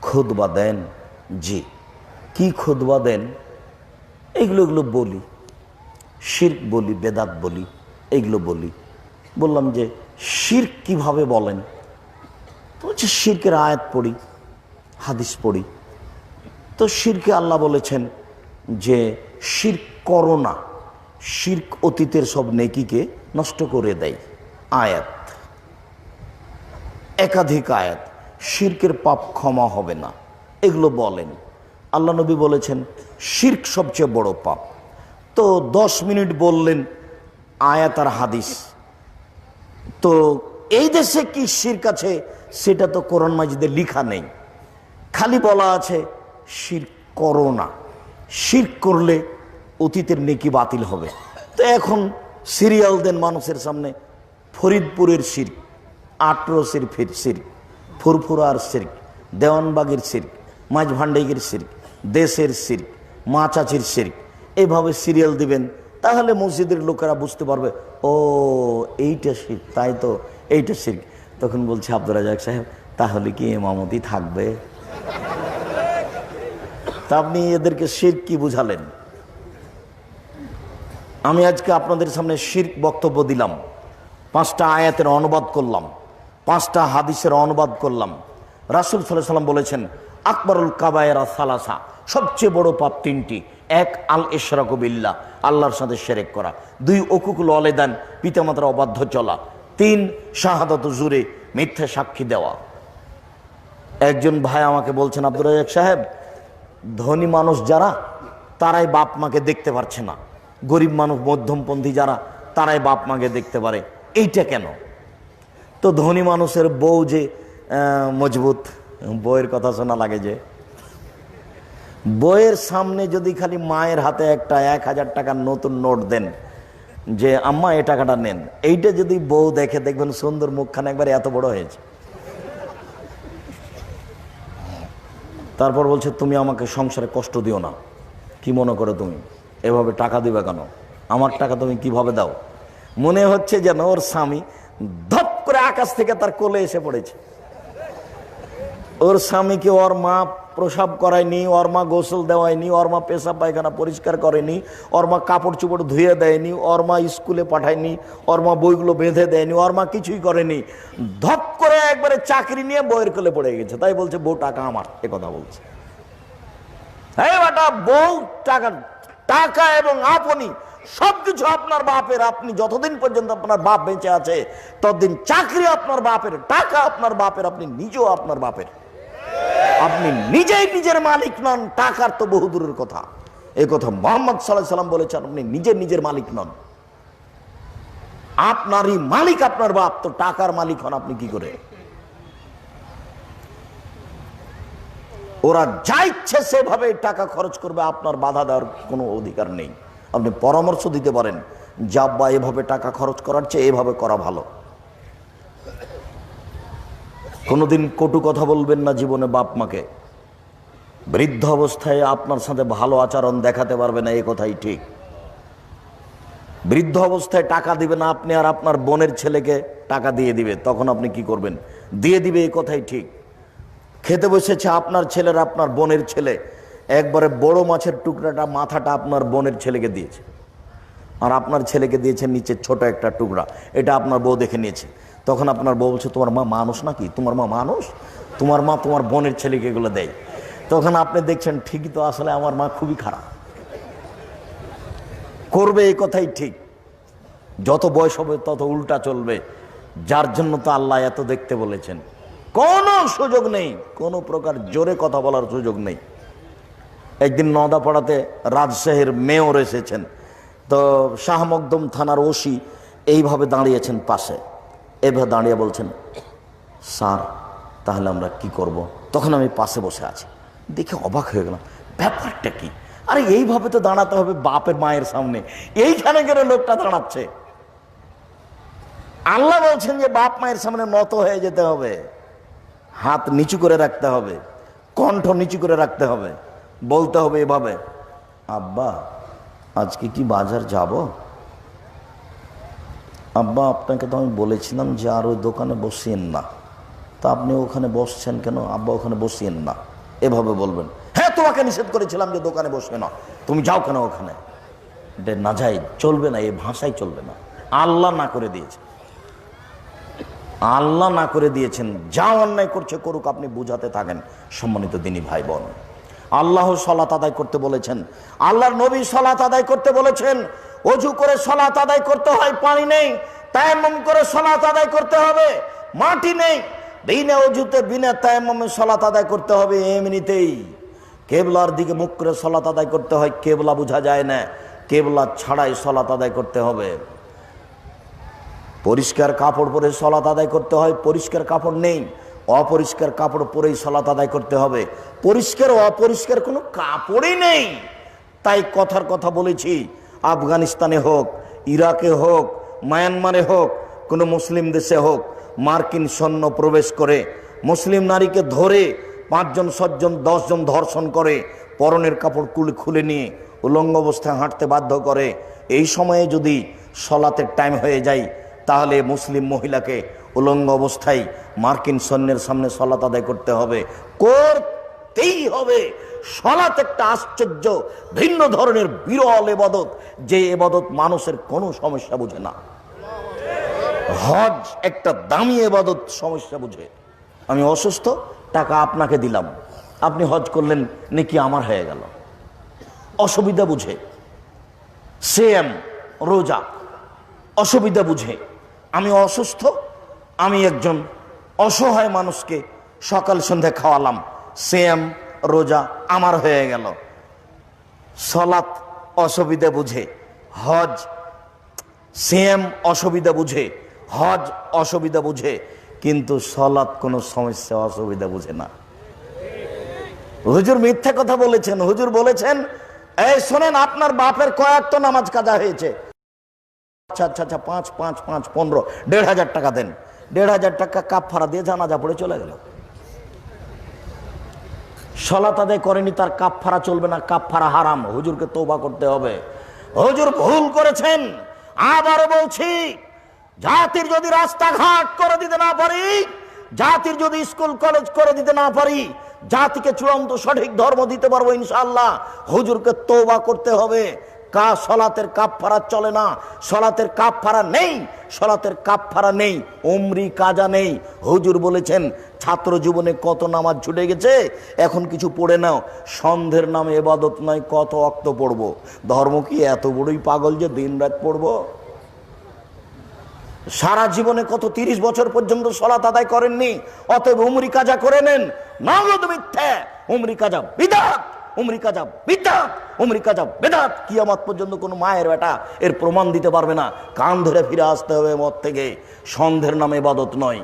খুতবা দেন? জি। কি খুতবা দেন? এগুলো বলি, শিরক বলি, বেদাত বলি, এগুলো বলি। বললাম যে শিরক কিভাবে বলেন? বলছে শিরকের আয়াত পড়ি, হাদিস পড়ি। তো শিরকে আল্লাহ বলেছেন যে শিরক করো না, শিরক অতীতের সব নেকিকে নষ্ট করে দেয়। আয়াত, একাধিক আয়াত, শিরকের পাপ ক্ষমা হবে না, এগুলো বলেন। আল্লাহ নবী বলেছেন শিরক সবচেয়ে বড় পাপ। তো 10 মিনিট বললেন আয়াত আর হাদিস। তো এই দেশে কি শিরক আছে সেটা তো কোরআন মাজিদে লেখা নেই, খালি বলা আছে শিরক করো না, শিরক করলে অতীতের নেকি বাতিল হবে। তো এখন সিরিয়াল দেন মানুষের সামনে, ফরিদপুরের শিরক, আটরসের শিরক, ফুরফুরার শিরক, দেওয়ানবাগের শিরক, মাঝভান্ডাইগের শিরক, দেশের শিরক, মা চাচির শিরক, এইভাবে সিরিয়াল দিবেন। তাহলে মসজিদের লোকেরা বুঝতে পারবে ও এইটা শিরক, তাই তো এইটা শিরক। তখন বলছে আব্দুর রাজ্জাক সাহেব তাহলে কি ইমামতি থাকবে? তা আপনি এদেরকে শিরক কি বুঝালেন? আমি আজকে আপনাদের সামনে শিরক বক্তব্য দিলাম, 5টা আয়াতের অনুবাদ করলাম, 5টা হাদিসের অনুবাদ করলাম। রাসূল সাল্লাল্লাহু আলাইহি ওয়াসাল্লাম বলেছেন আকবরুল কাবায়েরা সালাসা, সবচেয়ে বড় পাপ 3টি। 1 আল ইশরাকু বিল্লাহ, আল্লাহর সাথে শিরক করা। 2 উকুকুল ওয়ালিদান, পিতামাতার অবাধ্য চলা। 3 শাহাদাতু জুরে, মিথ্যা সাক্ষী দেওয়া। একজন ভাই আমাকে বলছেন আব্দুর রাজ্জাক সাহেব, ধনী মানুষ যারা তারাই বাপ মাকে দেখতে পারছে না, গরিব মানুষ মধ্যমপন্থী যারা তারাই বাপ মাকে দেখতে পারে, এইটা কেন? তো ধনী মানুষের বউ যে মজবুত, বউয়ের কথা শোনা লাগে যে, বউয়ের সামনে যদি খালি মায়ের হাতে একটা 1000 টাকার নতুন নোট দেন যে আম্মা এই টাকাটা নেন, এইটা যদি বউ দেখে, দেখবেন সুন্দর মুখখানা একবার এত বড় হয়েছে। তারপর বলছে তুমি আমাকে সংসারে কষ্ট দিও না। কি মনে করো তুমি এভাবে টাকা দিবে কেন? আমার টাকা তুমি কিভাবে দাও? মনে হচ্ছে যেন ওর স্বামী ধপ করে আকাশ থেকে তার কোলে এসে পড়েছে। ওর স্বামীকে ওর মা প্রসাব করায়নি, ওর মা গোসল দেওয়ায়নি, ওর মা পেশাব পায়খানা পরিষ্কার করেনি, ওর মা কাপড় চোপড় ধুয়ে দেয়নি, ওর মা স্কুলে পাঠায়নি, ওর মা বইগুলো বেঁধে দেয়নি, ওর মা কিছুই করেনি। ধপ করে একবারে চাকরি নিয়ে বউয়ের কোলে পড়ে গেছে, তাই বলছে বউ টাকা আমার, এ কথা বলছে। এই বেটা, বউ টাকা, টাকা এবং আপনি সবকিছু আপনার বাপের। আপনি যতদিন পর্যন্ত আপনার বাপ বেঁচে আছে ততদিন চাকরি আপনার বাপের, টাকা আপনার বাপের, আপনি নিজেও আপনার বাপের। আপনি নিজেই নিজের মালিক নন, টাকার তো বহুদূরের কথা। এই কথা মুহাম্মদ সাল্লাল্লাহু আলাইহি সাল্লাম বলেছেন, আপনি নিজের মালিক নন, আপনারই মালিক আপনার বাপ, তো টাকার মালিক হন আপনি কি করে? ওরা যা ইচ্ছে সেভাবে টাকা খরচ করবে, আপনার বাধা দেওয়ার কোনো অধিকার নেই। আপনি পরামর্শ দিতে পারেন যে আব্বা এভাবে টাকা খরচ করার চেয়ে এভাবে করা ভালো। কোনোদিন কটু কথা বলবেন না জীবনে বাপ মাকে। বৃদ্ধ অবস্থায় আপনার সাথে ভালো আচরণ দেখাতে পারবে না, এই কথাই ঠিক। বৃদ্ধ অবস্থায় টাকা দিবে না আপনি, আর আপনার বোনের ছেলেকে টাকা দিয়ে দিবে, তখন আপনি কি করবেন? দিয়ে দিবে, এই কথাই ঠিক। খেতে বসেছে আপনার ছেলের, আপনার বোনের ছেলে, একবারে বড় মাছের টুকরাটা, মাথাটা আপনার বোনের ছেলেকে দিয়েছে, আর আপনার ছেলেকে দিয়েছে নিচে ছোট একটা টুকরা, এটা আপনার বউ দেখে নিয়েছে। তখন আপনার বউ বলছে তোমার মা মানুষ নাকি? তোমার মা মানুষ? তোমার মা তোমার বোনের ছেলেকে এগুলো দেয়। তখন আপনি দেখছেন ঠিকই তো, আসলে আমার মা খুবই খারাপ করবে, এই কথাই ঠিক। যত বয়স হবে তত উল্টা চলবে, যার জন্য তো আল্লাহ এত দেখতে বলেছেন। কোনো সুযোগ নেই, কোনো প্রকার জোরে কথা বলার সুযোগ নেই। একদিন নওদাপাড়াতে রাজশাহীর মেয়র এসেছেন, তো শাহ মকদুম থানার ওসি এইভাবে দাঁড়িয়েছেন পাশে। এভাবে দাঁড়িয়ে বলছেন, স্যার তাহলে আমরা কি করব? তখন আমি পাশে বসে আছি, দেখে অবাক হয়ে গেলাম, ব্যাপারটা কি? আরে এইভাবে তো দাঁড়াতে হবে বাপের মায়ের সামনে, এইখানে কেন লোকটা দাঁড়াচ্ছে? আল্লাহ বলছেন যে বাপ মায়ের সামনে নত হয়ে যেতে হবে, হাত নিচু করে রাখতে হবে, কণ্ঠ নিচু করে রাখতে হবে, বলতে হবে এভাবে, আব্বা আজকে কি বাজার যাব? আব্বা আপনাকে তো আমি বলেছিলাম যে আর ওই দোকানে বসিয়েন না, তা আপনি ওখানে বসছেন কেন? আব্বা ওখানে বসিয়েন না, এভাবে বলবেন। হ্যাঁ তোমাকে নিষেধ করেছিলাম যে দোকানে বসবে না, তুমি যাও কেন ওখানে? এটা না যাই, চলবে না, এই ভাষাই চলবে না। আল্লাহ না করে দিয়েছে, আল্লাহ না করে দিয়েছেন। যা অন্যায় করছে করুক, আপনি বুঝাতে থাকেন। সম্মানিত দিনী ভাই বোন, আল্লাহ সালাত আদায় করতে বলেছেন, আল্লাহর নবী সালাত আদায় করতে বলেছেন। অজু করে সালাত আদায় করতে হয়, পানি নেই, তায়াম্মুম করে সালাত আদায় করতে হবে, মাটি নেই, বিনা অজুতে বিনা তায়াম্মুমে সালাত আদায় করতে হবে। এমনিতেই কেবলার দিকে মুখ করে সালাত আদায় করতে হয়, কেবলা বোঝা যায় না, কেবলা ছাড়াই সালাত আদায় করতে হবে। পরিষ্কার কাপড় পরে সালাত আদায় করতে হয়, পরিষ্কার কাপড় নেই, অপরিষ্কার কাপড় পরেই সালাত আদায় করতে হবে। পরিষ্কার অপরিষ্কার কোনো কাপড়ই নেই। তাই কথার কথা বলেছি, আফগানিস্তানে হোক, ইরাকে হোক, মায়ানমারে হোক, কোনো মুসলিম দেশে হোক, মার্কিন সৈন্য প্রবেশ করে মুসলিম নারীকে ধরে 5 জন 7 জন 10 জন ধর্ষণ করে, পরনের কাপড় খুলে নিয়ে উলঙ্গ অবস্থায় হাঁটতে বাধ্য করে। এই সময়ে যদি সলাতের টাইম হয়ে যায়, তাহলে মুসলিম মহিলাকে উলঙ্গ অবস্থায় মার্কিন সৈন্যের সামনে সলাত আদায় করতে হবে, করতেই হবে। সলাত একটা আশ্চর্য ভিন্ন ধরনের বিরল ইবাদত, যে ইবাদত মানুষের কোনো সমস্যা বুঝে না। হজ একটা দামি ইবাদত, সমস্যা বুঝে। আমি অসুস্থ, টাকা আপনাকে দিলাম, আপনি হজ করলেন, নাকি আমার হয়ে গেল, অসুবিধা বুঝে। সিয়াম রোজা অসুবিধা বুঝে। আমি অসুস্থ, আমি একজন অসহায় মানুষকে সকাল সন্ধ্যা খাওয়ালাম, সিয়াম রোজা আমার হয়ে গেল। সালাত অসুবিধা বুঝে, হজ সিয়াম অসুবিধা বুঝে, হজ অসুবিধা বুঝে, কিন্তু সালাত কোনো সমস্যা অসুবিধা বুঝে না। হুজুর মিথ্যা কথা বলেছেন। হুজুর বলেছেন, এই শোনেন, আপনার বাপের কয়েক তো নামাজ কাজা হয়েছে, আচ্ছা আচ্ছা আচ্ছা 5 5 5 15 1,500 টাকা দেন। 1,500 টাকা কাফারা দিয়ে জানাজা পড়ে চলে গেল। সালাত আদায় করেনি, তার কাফারা চলবে না, কাফারা হারাম, হুজুরকে তওবা করতে হবে। হুজুর ভুল করেছেন। আবারও বলছি, জাতির যদি রাস্তাঘাট করে দিতে না পারি, জাতির যদি স্কুল কলেজ করে দিতে না পারি, জাতিকে চূড়ান্ত সঠিক ধর্ম দিতে পারবো ইনশাআল্লাহ, হুজুরকে তওবা করতে হবে। সলাতের কাফারা চলে না, সলাতের কাফারা নেই, সলাতের কাফারা নেই, উমরি কাজা নেই। হুজুর বলেছেন, ছাত্র জীবনে কত নামাজ ছুটে গেছে, এখন কিছু পড়ে নাও। সন্ধ্যের নামে ইবাদত নয়, কত ওয়াক্ত পড়বো? ধর্ম কি এত বড়ই পাগল যে দিন রাত পড়বো? সারা জীবনে কত 30 বছর পর্যন্ত সালাত আদায় করেননি, অতএব উমরি কাজা করে নেন। নগদ মিথ্যা, উমরি কাজা বিদআত, উমরি কাজা বিদআত, উমরি কাজা বিদআত। কিয়ামত পর্যন্ত কোনো মায়ের বেটা এর প্রমাণ দিতে পারবে না। কান ধরে ফিরে আসতে হবে মত থেকে। সন্ধ্যের নামে ইবাদত নয়।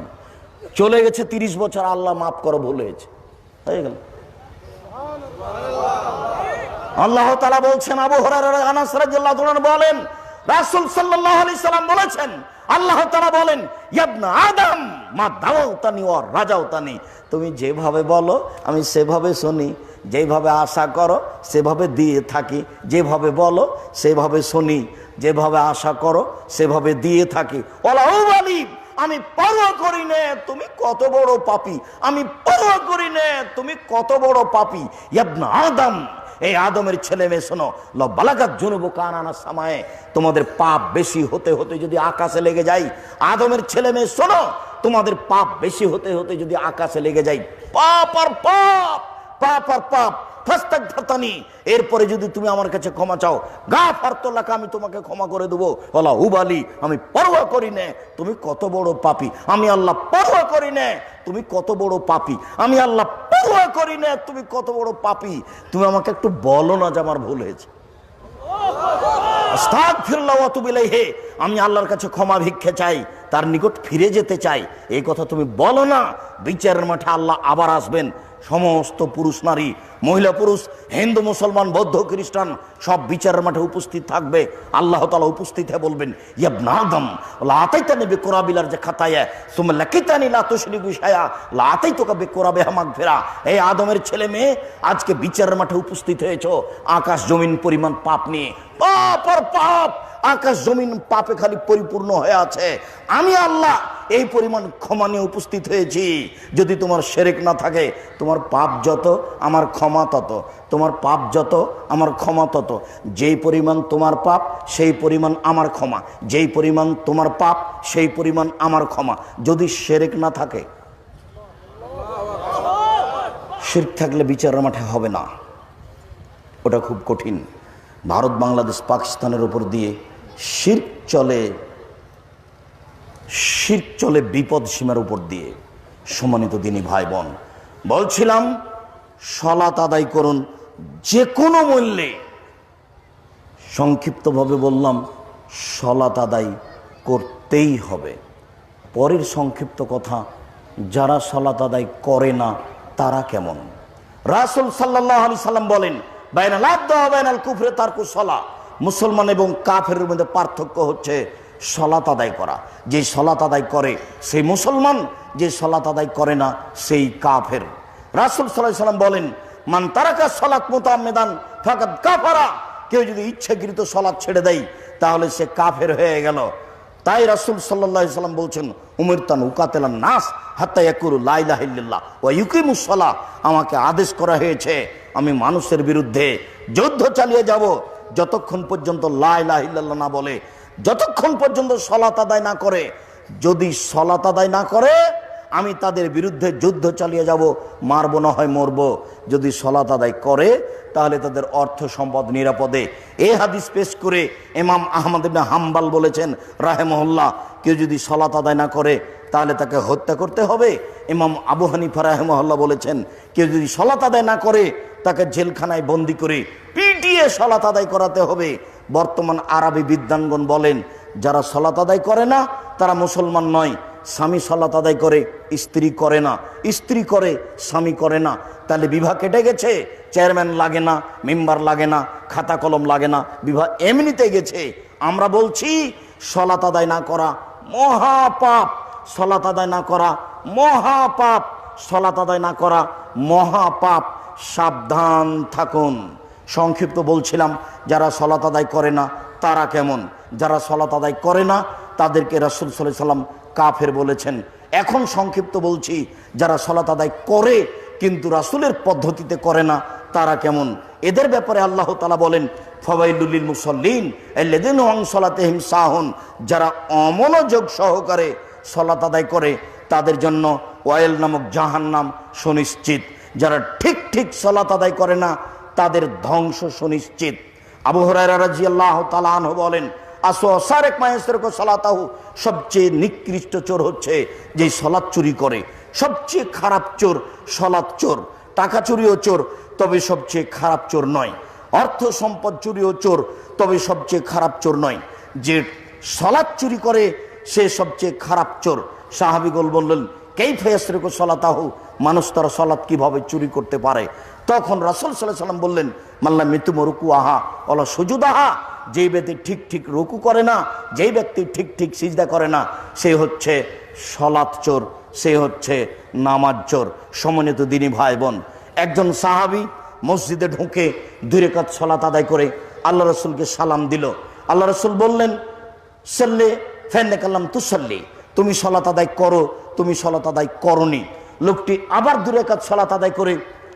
চলে গেছে 30 বছর, আল্লাহ মাফ করো, ভুল হয়েছে, হয়ে গেল। আল্লাহ তাআলা বলছেন, আবু হুরায়রা আনাস রাদিয়াল্লাহু তাআলা বলেন, রাসূল সাল্লাল্লাহু আলাইহি সাল্লাম বলেছেন, আল্লাহ তাআলা বলেন, ইবনে আদম মা দাওতানি ওয়া রাজাউতানি, তুমি যেভাবে বলো আমি সেভাবে শুনি, যেভাবে আশা করো সেভাবে দিয়ে থাকি, যেভাবে বলো সেভাবে শুনি, যেভাবে আশা করো সেভাবে দিয়ে থাকি। ওলা উবালি, আমি পরোয়া করি না তুমি কত বড় পাপী, আমি পরোয়া করি না তুমি কত বড় পাপী। ইবনে আদম, এই আদমের ছেলে মেয়ে শোনো, ল বালাগাত যুনুবুকা আনানা সামায়ে, তোমাদের পাপ বেশি হতে হতে যদি আকাশে লেগে যায়, আদমের ছেলে মেয়ে শোনো, তোমাদের পাপ বেশি হতে হতে যদি আকাশে লেগে যায়, পাপ আর পাপ, পাপ আর পাপ, ফাস্তাগফিরতানি, এরপরে যদি তুমি আমার কাছে ক্ষমা চাও, গাফারতু লাকা, আমি তোমাকে ক্ষমা করে দেবো। ওয়ালা উবালি, আমি পরোয়া করি না তুমি কত বড় পাপী, আমি আল্লাহ পরোয়া করি না তুমি কত বড় পাপী, আমি আল্লাহ পরোয়া করি না তুমি কত বড় পাপী। তুমি আমাকে একটু বলো না যে আমার ভুল হয়েছে। আস্তাগফিরুল্লাহ ওয়া আতুবু ইলাইহি, আমি আল্লাহর কাছে ক্ষমা ভিক্ষা চাই, তার নিকট ফিরে যেতে চাই, এই কথা তুমি বলো না। বিচারের মাঠে আল্লাহ আবার আসবেন, সমস্ত পুরুষ নারী, মহিলা পুরুষ, হিন্দু মুসলমান বৌদ্ধ খ্রিস্টান সব বিচারের মাঠে উপস্থিত থাকবে। আল্লাহ তাআলা উপস্থিত হয়ে বলবেন, ইবনে আদম লা আতাইতানি বিকুরাবিল আরজি খাতায়া সুম্মা লাকিতানি লা তুশরিকু শাইআ লা আতাইতুকা বিকুরাবিহা মাগফিরা। এই আদমের ছেলে মেয়ে, আজকে বিচারের মাঠে উপস্থিত হয়েছো আকাশ জমিন পরিমাণ পাপ নিয়ে। পাপ আর পাপ, আকাশ জমিন পাপে খালি পরিপূর্ণ হয়ে আছে। আমি আল্লাহ এই পরিমাণ ক্ষমা নিয়ে উপস্থিত হয়েছি। যদি তোমার শিরক না থাকে, তোমার পাপ যত আমার ক্ষমা তত, তোমার পাপ যত আমার ক্ষমা তত। যেই পরিমাণ তোমার পাপ সেই পরিমাণ আমার ক্ষমা, যেই পরিমাণ তোমার পাপ সেই পরিমাণ আমার ক্ষমা। যদি শিরক না থাকে, শিরক থাকলে বিচারের মাঠে হবে না, ওটা খুব কঠিন। ভারত বাংলাদেশ পাকিস্তানের উপর দিয়ে শিরক চলে বিপদ সীমার উপর দিয়ে। সম্মানিত দিনী ভাই বোন, বলছিলাম সালাত আদায় করুন যে কোনো মূল্যে। সংক্ষিপ্তভাবে বললাম সালাত আদায় করতেই হবে। পরের সংক্ষিপ্ত কথা, যারা সালাত আদায় করে না তারা কেমন? রাসূল সাল্লাল্লাহু আলাইহি সাল্লাম বলেন, বাইনাল আবদি ওয়া বাইনাল কুফরি তারকুস সালাহ। মুসলমান এবং কাফেরের মধ্যে পার্থক্য হচ্ছে সালাত আদায় করা। যে সালাত আদায় করে সেই মুসলমান, যে সালাত আদায় করে না সেই কাফের। রাসূল সাল্লাল্লাহু আলাইহি সাল্লাম বলেন, মান তারাকা সালাত মুতাআম্মিদান ফাকাদ কাফারা। কেউ যদি ইচ্ছাকৃত সালাত ছেড়ে দেয় তাহলে সে কাফের হয়ে গেল। তাই রাসূল সাল্লাল্লাহু আলাইহি সাল্লাম বলছেন, উমিরতু আন উকাতিলান নাস হাত্তা ইয়াকুলু লা ইলাহা ইল্লাল্লাহ ওয়া ইউকিমুস সালাহ। আমাকে আদেশ করা হয়েছে আমি মানুষের বিরুদ্ধে যুদ্ধ চালিয়ে যাব যতক্ষণ পর্যন্ত লা ইলাহা ইল্লাল্লাহ না বলে, যতক্ষণ পর্যন্ত সালাত আদায় না করে। যদি সালাত আদায় না করে আমি তাদের বিরুদ্ধে যুদ্ধ চালিয়ে যাব, মারবো না হয় মরবো। যদি সালাত আদায় করে তাহলে তাদের অর্থ সম্পদ নিরাপদে। এই হাদিস পেশ করে ইমাম আহমদ ইবনে হাম্বল বলেছেন রাহিমাহুল্লাহ, কেউ যদি সালাত আদায় না করে তাহলে তাকে হত্যা করতে হবে। ইমাম আবু হানিফা রাহিমাহুল্লাহ বলেছেন, কেউ যদি সালাত আদায় না করে তাকে জেলখানায় বন্দি করে পিটিয়ে সালাত আদায় করাতে হবে। বর্তমান আরবি বিদ্বানগণ বলেন, যারা সালাত আদায় করে না তারা মুসলমান নয়। স্বামী সালাত আদায় করে, স্ত্রী করে না, স্ত্রী করে, স্বামী করে না, তাহলে বিবাহ কেটে গেছে। চেয়ারম্যান লাগে না, মেম্বার লাগে না, খাতা কলম লাগে না, বিবাহ এমনিতে গেছে। আমরা বলছি সালাত আদায় না করা মহাপাপ, সালাত আদায় না করা মহাপাপ, সালাত আদায় না করা মহাপাপ। সাবধান থাকুন। সংক্ষিপ্ত বলছিলাম, যারা সালাত আদায় করে না তারা কেমন? যারা সালাত আদায় করে না তাদেরকে রাসূল সাল্লাল্লাহু আলাইহি সাল্লাম কাফের বলেছেন। এখন সংক্ষিপ্ত বলছি, যারা সালাত আদায় করে কিন্তু রাসূলের পদ্ধতিতে করে না তারা কেমন? এদের ব্যাপারে আল্লাহ তাআলা বলেন, ফাওয়াইলুল লিল মুসাল্লিন আল্লাযীনা আন সালাতিহিম সাহুন। যারা অমনোযোগ সহকারে সালাত আদায় করে তাদের জন্য ওয়াইল নামক জাহান্নাম সুনিশ্চিত। যারা ঠিক ঠিক সালাত আদায় করে না তাদের ধ্বংস সুনিশ্চিত। আবু হুরায়রা রাদিয়াল্লাহু তাআলা আনহু বলেন, আসওয়াসারিক মায়াসরিকু সালাতাহু। সবচেয়ে নিকৃষ্ট চোর হচ্ছে যে সালাত চুরি করে। সবচেয়ে খারাপ চোর সালাত চোর। টাকা চুরিও চোর, তবে সবচেয়ে খারাপ চোর নয়। অর্থ সম্পদ চুরিও চোর, তবে সবচেয়ে খারাপ চোর নয়। যে সালাত চুরি করে সে সবচেয়ে খারাপ চোর। সাহাবীগণ বললেন, কাইফা ইয়াসরিকু সালাতাহু। মানুষ তার সালাত কিভাবে চুরি করতে পারে? তখন রাসূল সাল্লাল্লাহু আলাইহি সাল্লাম বললেন, মাল্লাম মিতুম রুকুআহা ওয়ালা সুজুদাহা। যেই ব্যক্তি ঠিক ঠিক রুকু করে না, যেই ব্যক্তি ঠিক ঠিক সিজদা করে না, সে হচ্ছে সালাত চোর, সে হচ্ছে নামাজ চোর। সম্মানিত দিনী ভাই বোন, একজন সাহাবী মসজিদে ঢুকে 2 রাকাত সালাত আদায় করে আল্লাহ রাসূলকে সালাম দিল। আল্লাহ রাসূল বললেন, সাল্লি ফাইন্নাকা লাম তুসাল্লি। তুমি সালাত আদায় করো, তুমি সালাত আদায় করনি। লোকটি আবার 2 রাকাত সালাত আদায় করে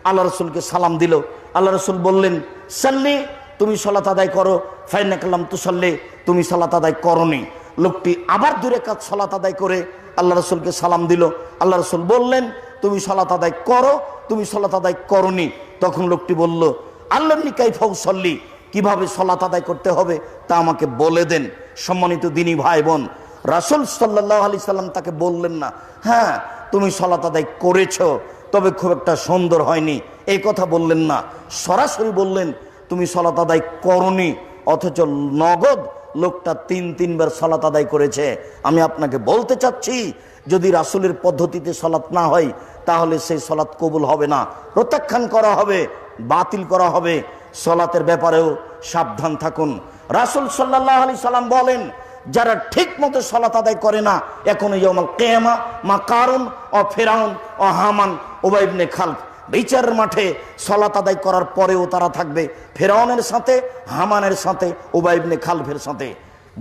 আল্লাহ রাসূলকে সালাম দিল। আল্লাহ রাসূল বললেন, সাল্লি, তুমি সালাত আদায় করো, ফাইন্নাকা লাম তুসাল্লি, তুমি সালাত আদায় করনি। লোকটি আবার 2 রাকাত সালাত আদায় করে আল্লাহ রাসূলকে সালাম দিল। আল্লাহ রাসূল বললেন, তুমি সালাত আদায় করো, তুমি সালাত আদায় করনি। তখন লোকটি বলল, আল্লাহনি কাইফা উসাল্লি, কিভাবে সালাত আদায় করতে হবে তা আমাকে বলে দেন। সম্মানিত দিনী ভাই বোন, রাসূল সাল্লাল্লাহু আলাইহি সাল্লাম তাকে বললেন না, হ্যাঁ তুমি সালাত আদায় করেছো, তবে খুব একটা সুন্দর হয়নি, এই কথা বললেন না। সরাসরি বললেন, তুমি সালাত আদায় করনি, অথচ নগদ লোকটা তিনবার সালাত আদায় করেছে। আমি আপনাকে বলতে চাচ্ছি, যদি রাসূলের পদ্ধতিতে সালাত না হয় তাহলে সেই সালাত কবুল হবে না, প্রত্যাখ্যান করা হবে, বাতিল করা হবে। সালাতের ব্যাপারেও সাবধান থাকুন। রাসূল সাল্লাল্লাহু আলাইহি সাল্লাম বলেন, যারা ঠিক মতো সালাত আদায় করে না, এখন ইয়াউমুল কিয়ামা মা কারুন ও ফিরাউন ও হামান উবাই ইবনে খালফ, বিচারের মাঠে সালাত আদায় করার পরেও তারা থাকবে ফিরাউনের সাথে, হামানের সাথে, উবাই ইবনে খালফের সাথে।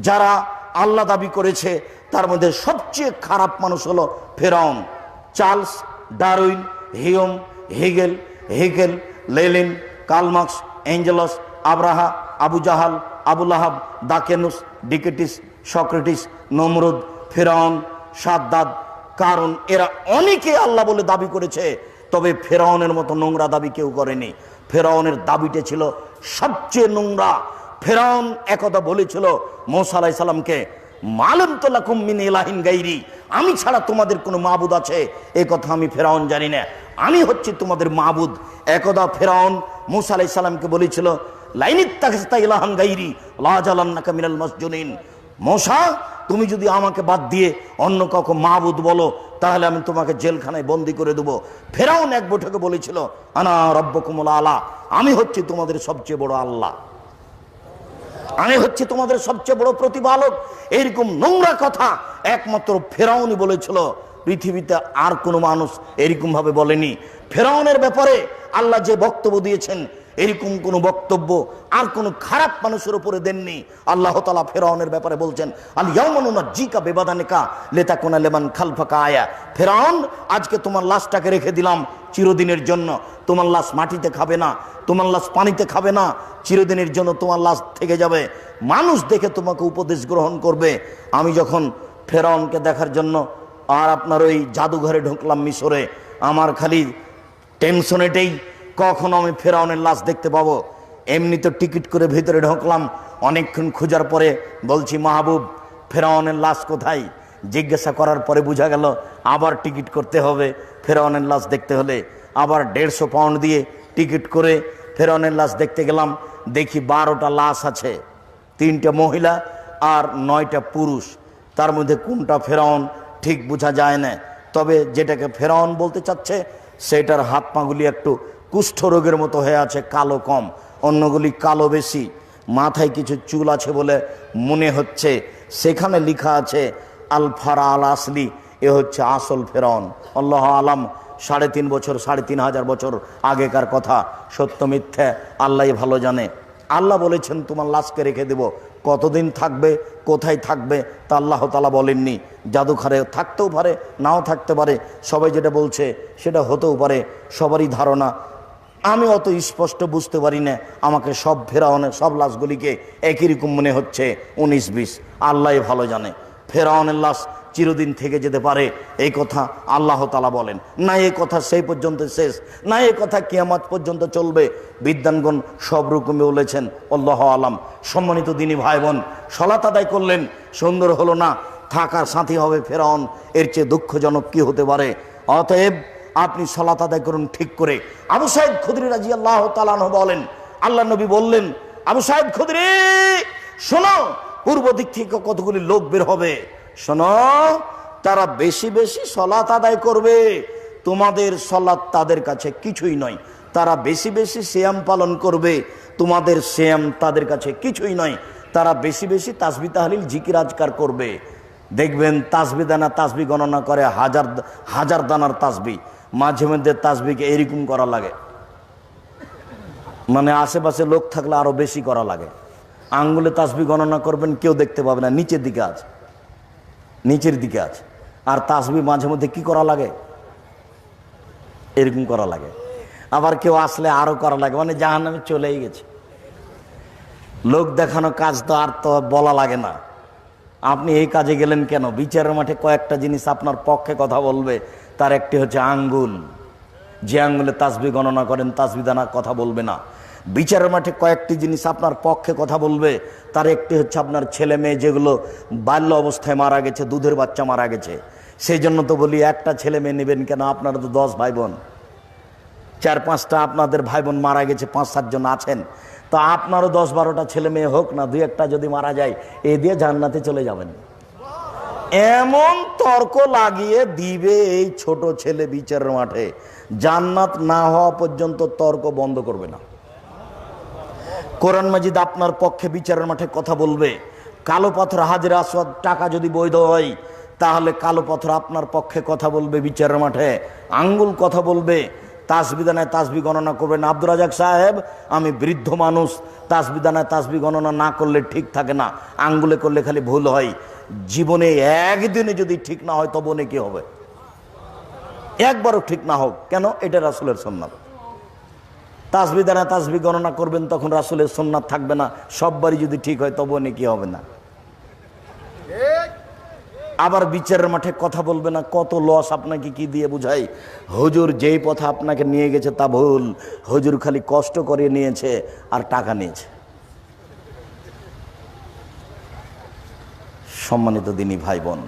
যারা আল্লাহ দাবি করেছে তার মধ্যে সবচেয়ে খারাপ মানুষ হলো ফিরাউন। Charles Darwin, Hume, Hegel, Lenin, Karl Marx, Engels, আব্রাহা, আবু জাহাল, আবু লাহাব, দাকেনুস, ডিকেটিস, সক্রেটিস, নমরুদ, ফিরাউন, সাদ্দাদ, কারণ এরা অনেকে আল্লাহ বলে দাবি করেছে, তবে ফেরাউনের মতো নোংরা দাবি কেউ করেনি। ফেরাউনের দাবিটা ছিল সবচেয়ে নোংরা। ফেরাউন একদা বলেছিল মূসা আলাইহিস সালামকে, মালুম তো লাকুম মিন ইলাহিন গায়রি, আমি ছাড়া তোমাদের কোনো মাবুদ আছে এই কথা আমি ফেরাউন জানি না, আমি হচ্ছি তোমাদের মাবুদ। একদা ফেরাউন মূসা আলাইহিস সালামকে বলেছিল, লাইনিত্তাখাযতা ইলাহান গায়রি লাজালান্নাকা মিনাল মাসজুনিন, মূসা তুমি যদি আমাকে বাদ দিয়ে অন্য কাউকে মাবুদ বলো তাহলে আমি তোমাকে জেলখানায় বন্দি করে দেবো। ফেরাউন এক বৈঠকে বলেছিল, আনা রব্বুকুমুল আলা, আমি হচ্ছি তোমাদের সবচেয়ে বড় আল্লাহ, আমি হচ্ছি তোমাদের সবচেয়ে বড় প্রতিপালক। এরকম নোংরা কথা একমাত্র ফেরাউনই বলেছিল, পৃথিবীতে আর কোনো মানুষ এরকম ভাবে বলেনি। ফেরাউনের ব্যাপারে আল্লাহ যে বক্তব্য দিয়েছেন, এরকম কোন বক্তব্য আর কোন খারাপ মানুষের উপরে দেননি। আল্লাহ তাআলা ফেরাউনের ব্যাপারে বলছেন, আল ইয়াউমা নুনাজ্জিকা বিবাদানিকা লিতাকুনা লিমান খালফাকা আয়া, ফেরাউন আজকে তোমার লাশটাকে রেখে দিলাম চিরদিনের জন্য, তোমার লাশ মাটিতে খাবে না, তোমার লাশ পানিতে খাবে না, চিরদিনের জন্য তোমার লাশ থেকে যাবে, মানুষ দেখে তোমাকে উপদেশ গ্রহণ করবে। আমি যখন ফেরাউনকে দেখার জন্য আর আপনার ওই জাদুঘরে ঢুকলাম মিশরে, আমার খালি টেনশন এটাই, কখন আমি ফেরাউনের লাশ দেখতে পাবো। এমনি তো টিকিট করে ভিতরে ঢুকলাম, অনেকক্ষণ খোঁজার পরে বলছি, মাহবুব ফেরাউনের লাশ কোথায়? জিজ্ঞাসা করার পরে বোঝা গেল আবার টিকিট করতে হবে ফেরাউনের লাশ দেখতে হলে। আবার 150 পাউন্ড দিয়ে টিকিট করে ফেরাউনের লাশ দেখতে গেলাম, দেখি 12টা লাশ আছে, 3টা মহিলা আর 9টা পুরুষ। তার মধ্যে কোনটা ফেরাউন ঠিক বোঝা যায় না, তবে যেটাকে ফেরাউন বলতে চাচ্ছে সেটার হাত পাগুলি একটু কুষ্ঠ রোগের মতো হয়ে আছে, কালো কম, অন্যগুলি কালো বেশি, মাথায় কিছু চুল আছে বলে মনে হচ্ছে। সেখানে লেখা আছে আল ফারা আল আসলি, এ হচ্ছে আসল ফেরাউন। আল্লাহ আলাম, 3.5 বছর 3,500 বছর আগেকার কথা, সত্য মিথ্যা আল্লাহই ভালো জানে। আল্লাহ বলেছেন তোমার লাশকে রেখে দেব, কতদিন থাকবে, কোথায় থাকবে তা আল্লাহ তাআলা বলেননি। জাদুঘরে থাকতেও পারে, নাও থাকতে পারে, সবাই যেটা বলছে সেটা হতেও পারে, সবারই ধারণা। আমি অত স্পষ্ট বুঝতে পারি না, আমাকে সব ফেরাউনের সব লাশগুলিকে একই রকম মনে হচ্ছে, 19-20, আল্লাহই ভালো জানে। ফেরাউনের লাশ চিরদিন থেকে যেতে পারে এই কথা আল্লাহ তাআলা বলেন না, এই কথা সেই পর্যন্ত শেষ না, এই কথা কিয়ামত পর্যন্ত চলবে। বিদ্বানগণ সব রকমই বলেছেন, আল্লাহ আলাম। সম্মানিত দিনী ভাই বোন, সালাত আদায় করলেন, সুন্দর হলো না, থাকার সাথী হবে ফেরাউন, এর চেয়ে দুঃখজনক কি হতে পারে? অতএব আপনি সালাত আদায় করুন ঠিক করে। আবু সাঈদ খুদরি রাদিয়াল্লাহু তাআলা আনহু বলেন, আল্লাহ নবী বললেন, আবু সাঈদ খুদরি শোনো, পূর্ব দিক থেকে কতগুলি লোক বের হবে, শোনো, তারা বেশি বেশি সালাত আদায় করবে, তোমাদের সালাত তাদের কাছে কিছুই নয়। তারা বেশি বেশি সিয়াম পালন করবে, তোমাদের সিয়াম তাদের কাছে কিছুই নয়। তারা বেশি বেশি তাসবিহ তাহলিল জিকির আজকার করবে। দেখবেন তাসবিহ দানা তাসবিহ গণনা করে হাজার হাজার দানার তাসবিহ, মাঝে মধ্যে তাসবিহকে এরকম করা লাগে, মানে আশেপাশে লোক থাকলে আরো বেশি করা লাগে। আঙ্গুলে তাসবিহ গণনা করবেন, কেউ দেখতে পাবে না, নিচের দিকে আছে, নিচের দিকে আছে। আর তাসবিহ মাঝে মধ্যে কি করা লাগে, এরকম করা লাগে। আবার কেউ আসলে আরো করা লাগে, মানে জাহান্নামে চলেই গেছে। লোক দেখানো কাজ তো আর তো বলা লাগে না। আপনি এই কাজে গেলেন কেন? বিচারের মাঠে কয়েকটা জিনিস আপনার পক্ষে কথা বলবে, তার একটি হচ্ছে আঙ্গুল। যে আঙ্গুলে তাসবিহ গণনা করেন তাসবিহ দানা কথা বলবে না। বিচারের মাঠে কয়েকটি জিনিস আপনার পক্ষে কথা বলবে, তার একটি হচ্ছে আপনার ছেলে মেয়ে যেগুলো বাল্য অবস্থায় মারা গেছে, দুধের বাচ্চা মারা গেছে। সেই জন্য তো বলি, একটা ছেলে মেয়ে নেবেন কেন? আপনারা তো 10 ভাই বোন, 4-5টা আপনাদের ভাই বোন মারা গেছে, 5-7 জন আছেন, তো আপনারও 10-12টা ছেলে মেয়ে হোক না, 2-1টা যদি মারা যায়, এ দিয়ে জান্নাতে চলে যাবেন। এমন তর্ক লাগিয়ে দিবে এই ছোট ছেলে বিচারের মাঠে, জান্নাত না হওয়া পর্যন্ত তর্ক বন্ধ করবে না। কোরআন মাজিদ আপনার পক্ষে বিচারের মাঠে কথা বলবে। কালো পাথর, হাজরে আসওয়াদ, টাকা যদি বৈধ হয় তাহলে কালো পাথর আপনার পক্ষে কথা বলবে বিচারের মাঠে, আঙ্গুল কথা বলবে। তাসবিদানায় তাসবি গণনা করবেন, আব্দুর রাজাক সাহেব আমি বৃদ্ধ মানুষ, তাসবিদানায় তাসবি গণনা না করলে ঠিক থাকে না, আঙ্গুলে করলে খালি ভুল হয়। জীবনে একদিনে যদি ঠিক না হয় তবে কি হবে? একবারও ঠিক না হোক কেন? এটা রাসূলের সুন্নাত। তাসবিদানায় তাসবি গণনা করবেন তখন রাসূলের সুন্নাত থাকবে না, সববারই যদি ঠিক হয় তবে কি হবে না। আবার বিচারের মাঠে কথা বলবে না, কত লস আপনাকে কি দিয়ে বুঝাই? হুজুর যেই পথে আপনাকে নিয়ে গেছে তা ভুল, হুজুর খালি কষ্ট করে নিয়েছে আর টাকা নিয়েছে। সম্মানিত দিনী ভাই বোন,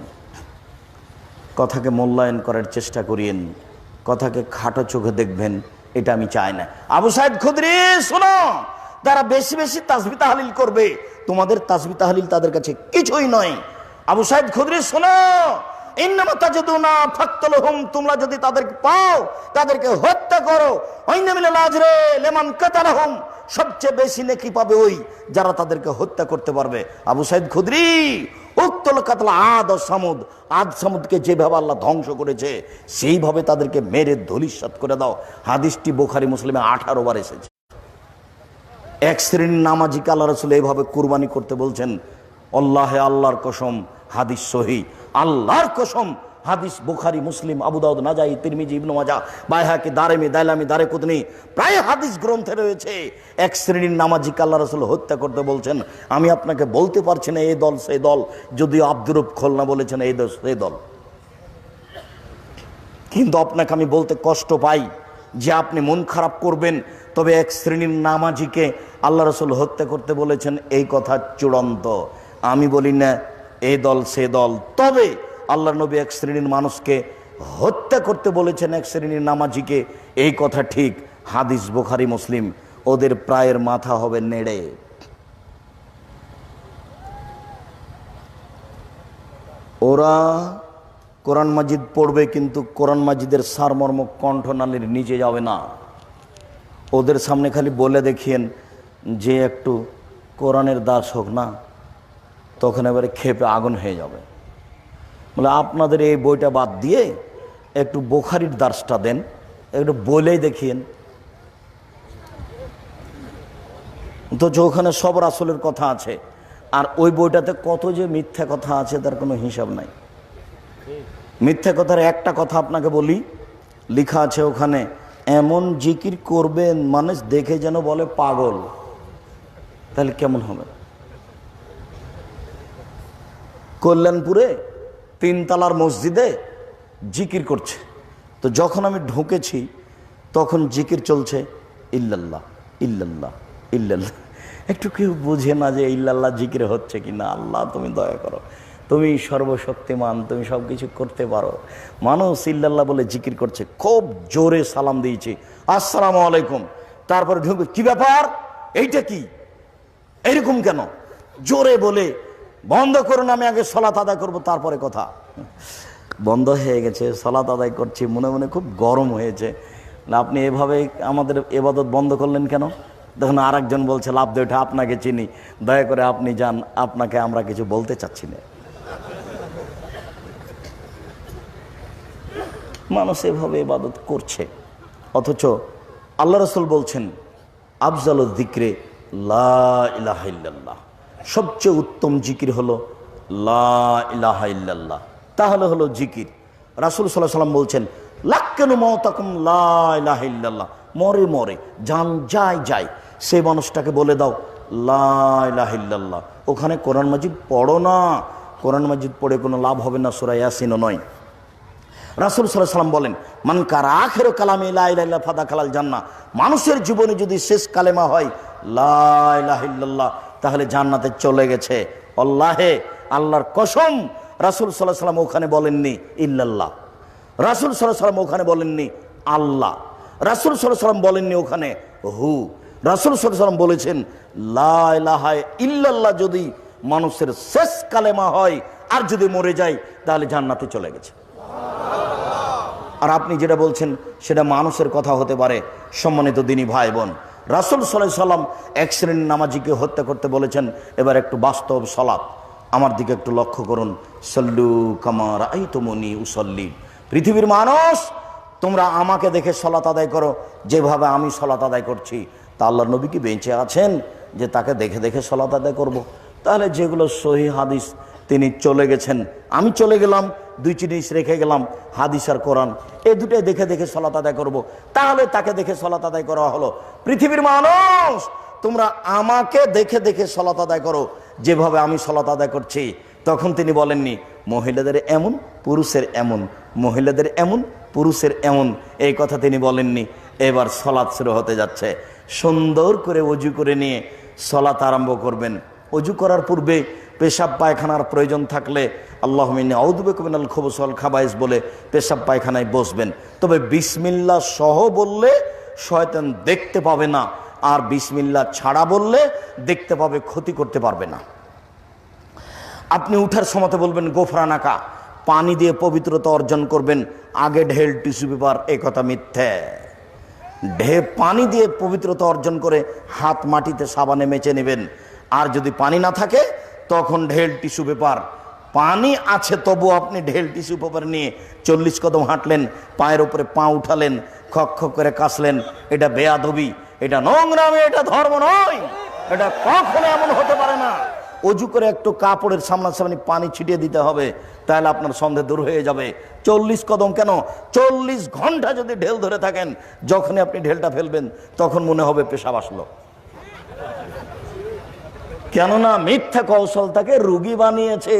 কথাকে মূল্যায়ন করার চেষ্টা করিয়েন, কথাকে খাটো চোখে দেখবেন, এটা আমি চাই না। আবু সাইদ খুদরি শোনো, তারা বেশি বেশি তাসবিহ তাহলিল করবে, তোমাদের তাসবিহ তাহলিল তাদের কাছে কিছুই নয়। আবু সাইদ খুদরি শোনো, ইন্নামা তাজিদুনা ফাকতুলহুম, তোমরা যদি তাদেরকে পাও তাদেরকে হত্যা করো। ওয়াইন্না মিনাল আজরি লিমান কাতালাহুম, সবচেয়ে বেশি নেকি পাবে ওই যারা তাদেরকে হত্যা করতে পারবে। আবু সাইদ খুদরি, উক্তুল কাতলা আদ ও সামুদ, আদ সামুদকে যেভাবে আল্লাহ ধ্বংস করেছে সেইভাবে তাদেরকে মেরে ধূলিসাৎ করে দাও। হাদিসটি বুখারী মুসলিমে 18 বার এসেছে। এক শ্রেণীর নামাজিকে আল্লাহ রাসূল এইভাবে কুরবানি করতে বলছেন। আল্লাহে, আল্লাহর কসম, হাদিস সহিহ, আল্লাহর কসম, হাদিস বুখারী, মুসলিম, আবু দাউদ, নাজাই, তিরমিজি, ইবনে মাজাহ, বাইহাকি, দারিমি, দাইলামি, দারেকুতনি, প্রায় হাদিস গ্রন্থে রয়েছে। এক শ্রেণীর নামাজিকে আল্লাহ রাসূল হত্যা করতে বলছেন। আমি আপনাকে বলতে পারছি না এই দল সেই দল, যদিও আব্দুরুফ খোলনা বলেছেন এই দল সেই দল, কিন্তু আপনাকে আমি বলতে কষ্ট পাই যে আপনি মন খারাপ করবেন। তবে এক শ্রেণীর নামাজিকে আল্লাহ রাসূল হত্যা করতে বলেছেন, এই কথা চূড়ান্ত। আমি বলি না এই দল সে দল, তবে আল্লাহ নবী এক শ্রেণীর মানুষকে হত্যা করতে বলেছেন, এক শ্রেণীর নামাজিকে, এই কথা ঠিক। হাদিস বুখারী মুসলিম, ওদের প্রায়ের মাথা হবে নেড়ে। ওরা কোরআন মাজিদ পড়বে কিন্তু কোরআন মাজিদের সারমর্ম কণ্ঠনালীর নিচে যাবে না। ওদের সামনে খালি বলে দেখিয়েন যে একটু কোরআনের দাস হোক না, তখন এবারে ক্ষেপে আগুন হয়ে যাবে। বলে আপনাদের এই বইটা বাদ দিয়ে একটু বুখারীর দাসটা দেন, একটু বলেই দেখিয়েন। তো ওখানে সব রাসূলের কথা আছে, আর ওই বইটাতে কত যে মিথ্যা কথা আছে তার কোনো হিসাব নাই। মিথ্যা কথার একটা কথা আপনাকে বলি, লেখা আছে ওখানে, এমন জিকির করবেন মানুষ দেখে যেন বলে পাগল। তাহলে কেমন হবে? কল্যাণপুরে 3 তলার মসজিদে জিকির করছে, তো যখন আমি ঢুকেছি তখন জিকির চলছে, ইল্লাল্লাহ ইল্লাল্লাহ ইল্লাল্লাহ। একটু কেউ বুঝে না যে ইল্লাল্লাহ জিকির হচ্ছে কি না? আল্লাহ তুমি দয়া করো, তুমি সর্বশক্তিমান, তুমি সব কিছু করতে পারো। মানুষ ইল্লাল্লাহ বলে জিকির করছে, খুব জোরে সালাম দিয়েছি, আসসালামু আলাইকুম। তারপরে ঢুকে, কি ব্যাপার, এইটা কি, এইরকম কেন? জোরে বলে বন্ধ করুন, আমি আগে সালাত আদায় করবো তারপরে কথা। বন্ধ হয়ে গেছে, সালাত আদায় করছি, মনে মনে খুব গরম হয়েছে। আপনি এভাবে আমাদের ইবাদত বন্ধ করলেন কেন? দেখুন আরেকজন বলছে, লাভ দিয়ে ওঠা, আপনাকে চিনি, দয়া করে আপনি যান, আপনাকে আমরা কিছু বলতে চাচ্ছি না। মানুষ এভাবে ইবাদত করছে, অথচ আল্লাহ রাসূল বলছেন, আফজালুয যিকরি লা ইলাহা ইল্লাল্লাহ, সবচেয়ে উত্তম জিকির হলো লা ইলাহা ইল্লাল্লাহ। তাহলে হলো জিকির। রাসূল সাল্লাল্লাহু আলাইহি ওয়াসাল্লাম বলছেন, লাক্কানু মাউতাকুম লা ইলাহা ইল্লাল্লাহ, মরে মরে জান যায় যায় সেই মানুষটাকে বলে দাও লা ইলাহা ইল্লাল্লাহ। ওখানে কোরআন মাজিদ পড়ো না, কোরআন মাজিদ পড়ে কোনো লাভ হবে না, সূরা ইয়াসিনও নয়। রাসূল সাল্লাল্লাহু আলাইহি ওয়াসাল্লাম বলেন, মান কারা আখিরু কালামি লা ইলাহা ইল্লাল্লাহ ফাদাখালাল জান্নাহ, মানুষের জীবনে যদি শেষ কালেমা হয় লা ইলাহা ইল্লাল্লাহ, তাহলে জান্নাতে চলে গেছে। আল্লাহে, আল্লাহর কসম, রাসূল সাল্লাল্লাহু আলাইহি ওয়াসাল্লাম ওখানে বলেননি ইল্লাল্লাহ, রাসূল সাল্লাল্লাহু আলাইহি ওয়াসাল্লাম ওখানে বলেননি আল্লাহ, রাসূল সাল্লাল্লাহু আলাইহি ওয়াসাল্লাম বলেননি ওখানে হু, রাসূল সাল্লাল্লাহু আলাইহি ওয়াসাল্লাম বলেছেন, লা ইলাহা ইল্লাল্লাহ যদি মানুষের শেষ কালেমা হয় আর যদি মরে যায় তাহলে জান্নাতে চলে গেছে। আর আপনি যেটা বলছেন সেটা মানুষের কথা হতে পারে। সম্মানিত দিনী ভাই বোন, রাসূল সাল্লাল্লাহু আলাইহি ওয়াসাল্লাম এক শ্রেণীর নামাজিকে হত্যা করতে বলেছেন। এবার একটু বাস্তব সালাত আমার দিকে একটু লক্ষ্য করুন। সাল্লু কামা রাআইতুমুনি উসাল্লি। পৃথিবীর মানুষ, তোমরা আমাকে দেখে সালাত আদায় করো যেভাবে আমি সালাত আদায় করছি। তা আল্লাহর নবী কি বেঁচে আছেন যে তাকে দেখে দেখে সালাত আদায় করব? তাহলে যেগুলো সহিহ হাদিস তিনি চলে গেছেন, আমি চলে গেলাম, দুই জিনিস রেখে গেলাম, হাদিস আর কোরআন, এই দুটোই দেখে দেখে সালাত আদায় করব। তাহলে তাকে দেখে সালাত আদায় করা হলো। পৃথিবীর মানুষ, তোমরা আমাকে দেখে দেখে সালাত আদায় করো যেভাবে আমি সালাত আদায় করছি। তখন তিনি বলেননি মহিলাদের এমন পুরুষের এমন, মহিলাদের এমন পুরুষের এমন, এই কথা তিনি বলেননি। এবার সালাত শুরু হতে যাচ্ছে। সুন্দর করে ওযু করে নিয়ে সালাত আরম্ভ করবেন। ওযু করার পূর্বে পেশাব পায়খানার প্রয়োজন থাকলে আল্লাহুম্মা ইন্নী আউযু বিকা মিনাল খুবুসি ওয়াল খাবায়েস বলে পেশাব পায়খানায় বসবেন। তবে বিসমিল্লাহ সহ বললে শয়তান দেখতে পাবে না, আর বিসমিল্লাহ ছাড়া বললে দেখতে পাবে, ক্ষতি করতে পারবে না। আপনি উঠার সময়তে বলবেন গোফরানাকা, পানি দিয়ে পবিত্রতা অর্জন করবেন। আগে ঢেল টিস্যু পেপার, এই কথা মিথ্যে। পানি দিয়ে পবিত্রতা অর্জন করে হাত মাটিতে সাবানে মেচে নেবেন। আর যদি পানি না থাকে তখন ঢেল টিস্যু পেপার। পানি আছে তবু আপনি ঢেল টিস্যু পেপার নিয়ে 40 কদম হাঁটলেন, পায়ের উপরে পা উঠালেন, খক খক করে কাশলেন, এটা বেয়াদবি, এটা নোংরামি, এটা ধর্ম নয়, এটা কখনো এমন হতে পারে না। অজু করে একটু কাপড়ের সামনাসামনি পানি ছিটিয়ে দিতে হবে, তাহলে আপনার সন্দেহ দূর হয়ে যাবে। 40 কদম কেন, 40 ঘন্টা যদি ঢেল ধরে থাকেন, যখনই আপনি ঢেলটা ফেলবেন তখন মনে হবে পেশাব আসলো। কেননা মিথ্যা কৌশল তাকে রোগী বানিয়েছে,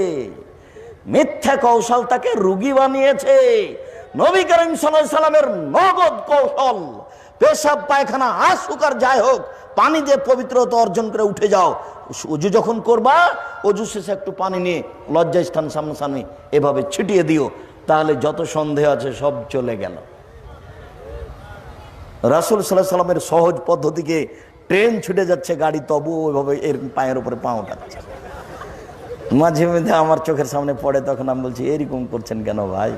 মিথ্যা কৌশল তাকে রোগী বানিয়েছে। নবী করিম সাল্লাল্লাহু আলাইহি সাল্লামের নগদ কৌশল, পেশাব পায়খানা আসুক আর যাই হোক, পানি দিয়ে পবিত্রতা অর্জন করে উঠে যাও। অজু যখন করবা, অজু শেষে একটু পানি নিয়ে লজ্জাস্থান সামনাসামনি এভাবে ছিটিয়ে দিও, তাহলে যত সন্দেহ আছে সব চলে গেল। রাসূল সাল্লাল্লাহু আলাইহি সাল্লামের সহজ পদ্ধতিকে ট্রেন ছুটে যাচ্ছে, গাড়ি তবু ওইভাবে এর পায়ের উপরে পা ওঠাচ্ছে। মাঝে মধ্যে আমার চোখের সামনে পড়ে, তখন আমি বলছি এরকম করছেন কেন ভাই?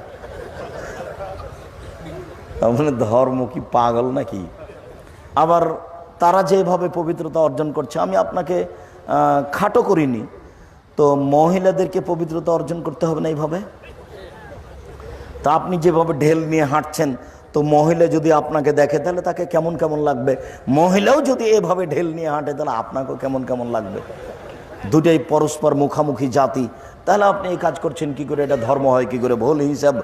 মানে ধর্ম কি পাগল নাকি? আবার তারা যেভাবে পবিত্রতা অর্জন করছে, আমি আপনাকে খাটো করিনি তো, মহিলাদেরকে পবিত্রতা অর্জন করতে হবে না এইভাবে? তা আপনি যেভাবে ঢেল নিয়ে হাঁটছেন, তো মহিলা যদি আপনাকে দেখে তাহলে তাকে কেমন কেমন লাগবে? মহিলাও যদি এভাবে ঢেল নিয়ে হাঁটে তাহলে আপনাকেও কেমন কেমন লাগবে? দুটাই পরস্পর মুখামুখি জাতি, তাহলে আপনি এই কাজ করছেন কি করে? এটা ধর্ম হয় কি করে? ভুল হিসাব।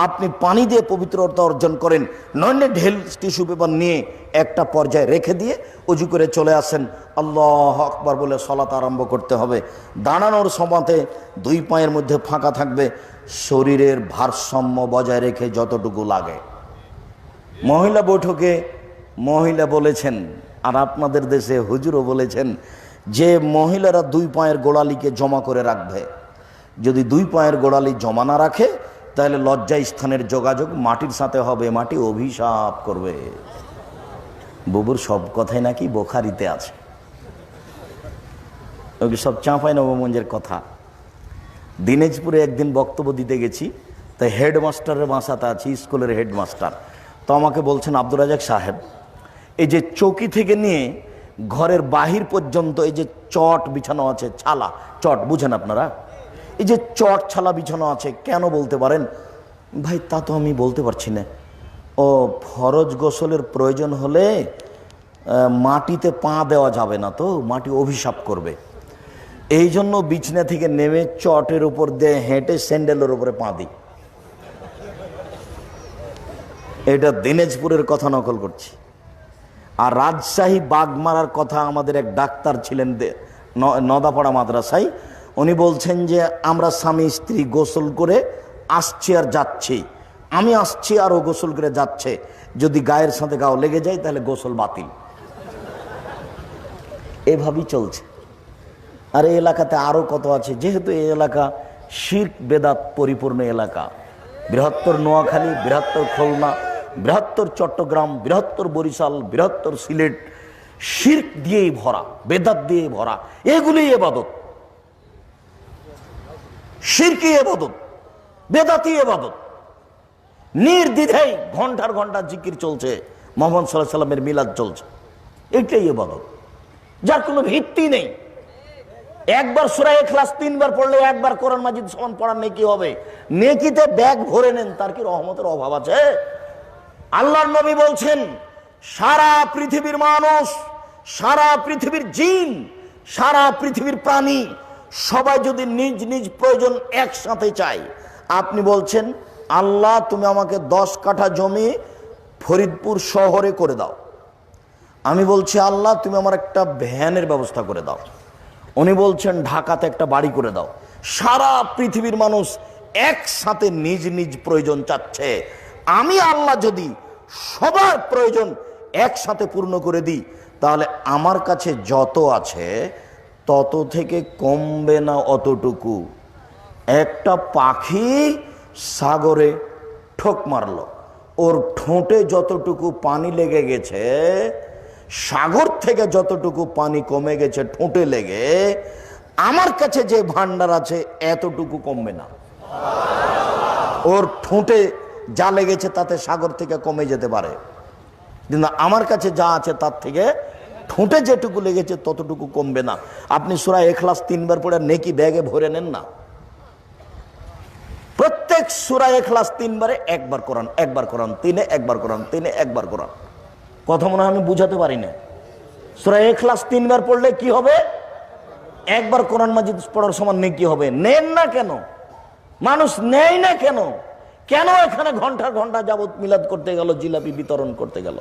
আপনি পানি দিয়ে পবিত্রতা অর্জন করেন, নইলে ঢেল টিস্যু পেপার নিয়ে একটা পর্যায়ে রেখে দিয়ে উজু করে চলে আসেন। আল্লাহু আকবার বলে সালাত আরম্ভ করতে হবে। দাঁড়ানোর সময়তে দুই পায়ের মধ্যে ফাঁকা থাকবে, শরীরের ভারসাম্য বজায় রেখে যতটুকু লাগে। মহিলা বৈঠকে মহিলা বলেছেন, আর আপনাদের দেশে হুজুরও বলেছেন যে মহিলারা দুই পায়ের গোড়ালিকে জমা করে রাখবে। যদি দুই পায়ের গোড়ালি জমা না রাখে তাহলে লজ্জা স্থানের যোগাযোগ মাটির সাথে হবে, মাটি অভিশাপ করবে। বুবুর সব কথাই নাকি বোখারিতে আছে, ওকে সব চাঁপাই নবমঞ্জের কথা। দিনাজপুরে একদিন বক্তব্য দিতে গেছি, তাই হেডমাস্টারের বাসাতে আছি, স্কুলের হেডমাস্টার। তো আমাকে বলছেন, আব্দুর রাজাক সাহেব, এই যে চৌকি থেকে নিয়ে ঘরের বাহির পর্যন্ত এই যে চট বিছানো আছে, ছালা চট, বুঝেন আপনারা? এই যে চট ছালা বিছানো আছে, কেন বলতে পারেন? ভাই তা তো আমি বলতে পারছি না। ও ফরজ গোসলের প্রয়োজন হলে মাটিতে পা দেওয়া যাবে না, তো মাটি অভিশাপ করবে, এই জন্য বিছনা থেকে নেমে চটের উপর দিয়ে হেঁটে স্যান্ডেলের উপরে পা দিই। এটা দিনাজপুরের কথা নকল করছি। আর রাজশাহী বাগমারার কথা আমাদের এক ডাক্তার ছিলেন নদাপাড়া মাদ্রাসায়, উনি বলছেন যে আমরা স্বামী স্ত্রী গোসল করে আসছি আর যাচ্ছি, আমি আসছি আর ও গোসল করে যাচ্ছে, যদি গায়ের সাথে গাও লেগে যায় তাহলে গোসল বাতিল। এভাবেই চলছে। আর এই এলাকাতে আরও কত আছে, যেহেতু এই এলাকা শিরক বেদাত পরিপূর্ণ এলাকা, বৃহত্তর নোয়াখালী, বৃহত্তর খুলনা, বৃহত্তর চট্টগ্রাম, বৃহত্তর বরিশাল, বৃহত্তর সিলেট, শিরক দিয়েই ভরা, বেদাত দিয়েই ভরা, এগুলোই ইবাদত। শিরকি ইবাদত, বেদাতি ইবাদত। নির্দ্বিধায় ঘন্টার ঘন্টা জিকির চলছে, মুহাম্মদ সাল্লাল্লাহু আলাইহি সাল্লামের মিলাদ চলছে, এটাই ইবাদত, যার কোনো ভিত্তি নেই। একবার সূরা ইখলাস 3 বার পড়লে একবার কোরআন মাজিদ সমান পড়ার নেকি হবে। নেকিতে ব্যাগ ভরে নেন, তার কি রহমতের অভাব আছে? আল্লাহর নবী বলছেন, সারা পৃথিবীর মানুষ, সারা পৃথিবীর জিন, সারা পৃথিবীর প্রাণী সবাই যদি নিজ নিজ প্রয়োজন একসাথে চায়, আপনি বলছেন আল্লাহ তুমি আমাকে 10 কাঠা জমি ফরিদপুর শহরে করে দাও। আমি বলছি আল্লাহ তুমি আমার একটা ভ্যানের ব্যবস্থা করে দাও। উনি বলছেন ঢাকাতে একটা বাড়ি করে দাও। সারা পৃথিবীর মানুষ একসাথে নিজ নিজ প্রয়োজন চাচ্ছে। আমি আল্লাহ যদি সবার প্রয়োজন একসাথে পূর্ণ করে দিই, তাহলে আমার কাছে যত আছে তত থেকে কমবে না অতটুকু। একটা পাখি সাগরে ঠোক মারল, ওর ঠোঁটে যতটুকু পানি লেগে গেছে, সাগর থেকে যতটুকু পানি কমে গেছে ঠোঁটে লেগে, আমার কাছে যে ভান্ডার আছে এতটুকু কমবে না। ওর ঠোঁটে যা লেগেছে তাতে সাগর থেকে কমে যেতে পারে, কিন্তু আমার কাছে যা আছে তার থেকে ঠোঁটে যেটুকু লেগেছে ততটুকু কমবে না। আপনি সূরা ইখলাস 3 বার পড়ে নেকি ব্যাগে ভরে নেন না। প্রত্যেক সূরা ইখলাস 3 বারে একবার কোরআন, একবার কোরআন, 3-এ একবার কোরআন, 3-এ একবার কোরআন। কথা মনে হয় আমি বুঝাতে পারি না। সূরা ইখলাস 3 বার পড়লে কি হবে? একবার কোরআন মাজিদ পড়ার সমান নেকি হবে। নেন না কেন? মানুষ নেয় না কেন? কেন এখানে ঘন্টার ঘন্টা যাবত মিলাদ করতে গেল, জিলাপি বিতরণ করতে গেল?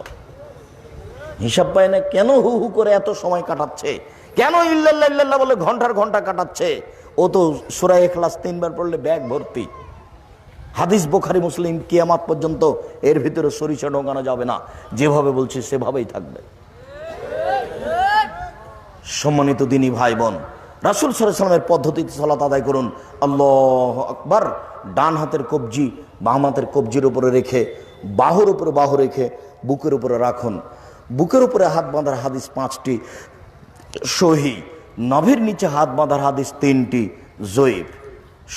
হিসাব পায় না কেন হু হু করে এত সময় কাটাচ্ছে? কেন ইল্লাল্লাহ ইল্লাল্লাহ বলে ঘন্টার ঘন্টা কাটাচ্ছে? ও তো সূরা ইখলাস 3 বার পড়লে ব্যাগ ভর্তি। হাদিস বুখারী মুসলিম, কিয়ামত পর্যন্ত এর ভিতরে সরিষা ঢোকানো যাবে না। যেভাবে বলছি সেভাবেই থাকবে। সম্মানিত দিনী ভাই বোন, রাসূল সাল্লাল্লাহু আলাইহি ওয়াসাল্লামের পদ্ধতিতে সালাত আদায় করুন। আল্লাহু আকবার। ডান হাতের কবজি বাম হাতের কবজির উপরে রেখে, বাহুর উপরে বাহু রেখে বুকের উপরে রাখুন। বুকের উপরে হাত বাঁধার হাদিস 5টি সহিহ, নভের নিচে হাত বাঁধার হাদিস 3টি জয়ীফ।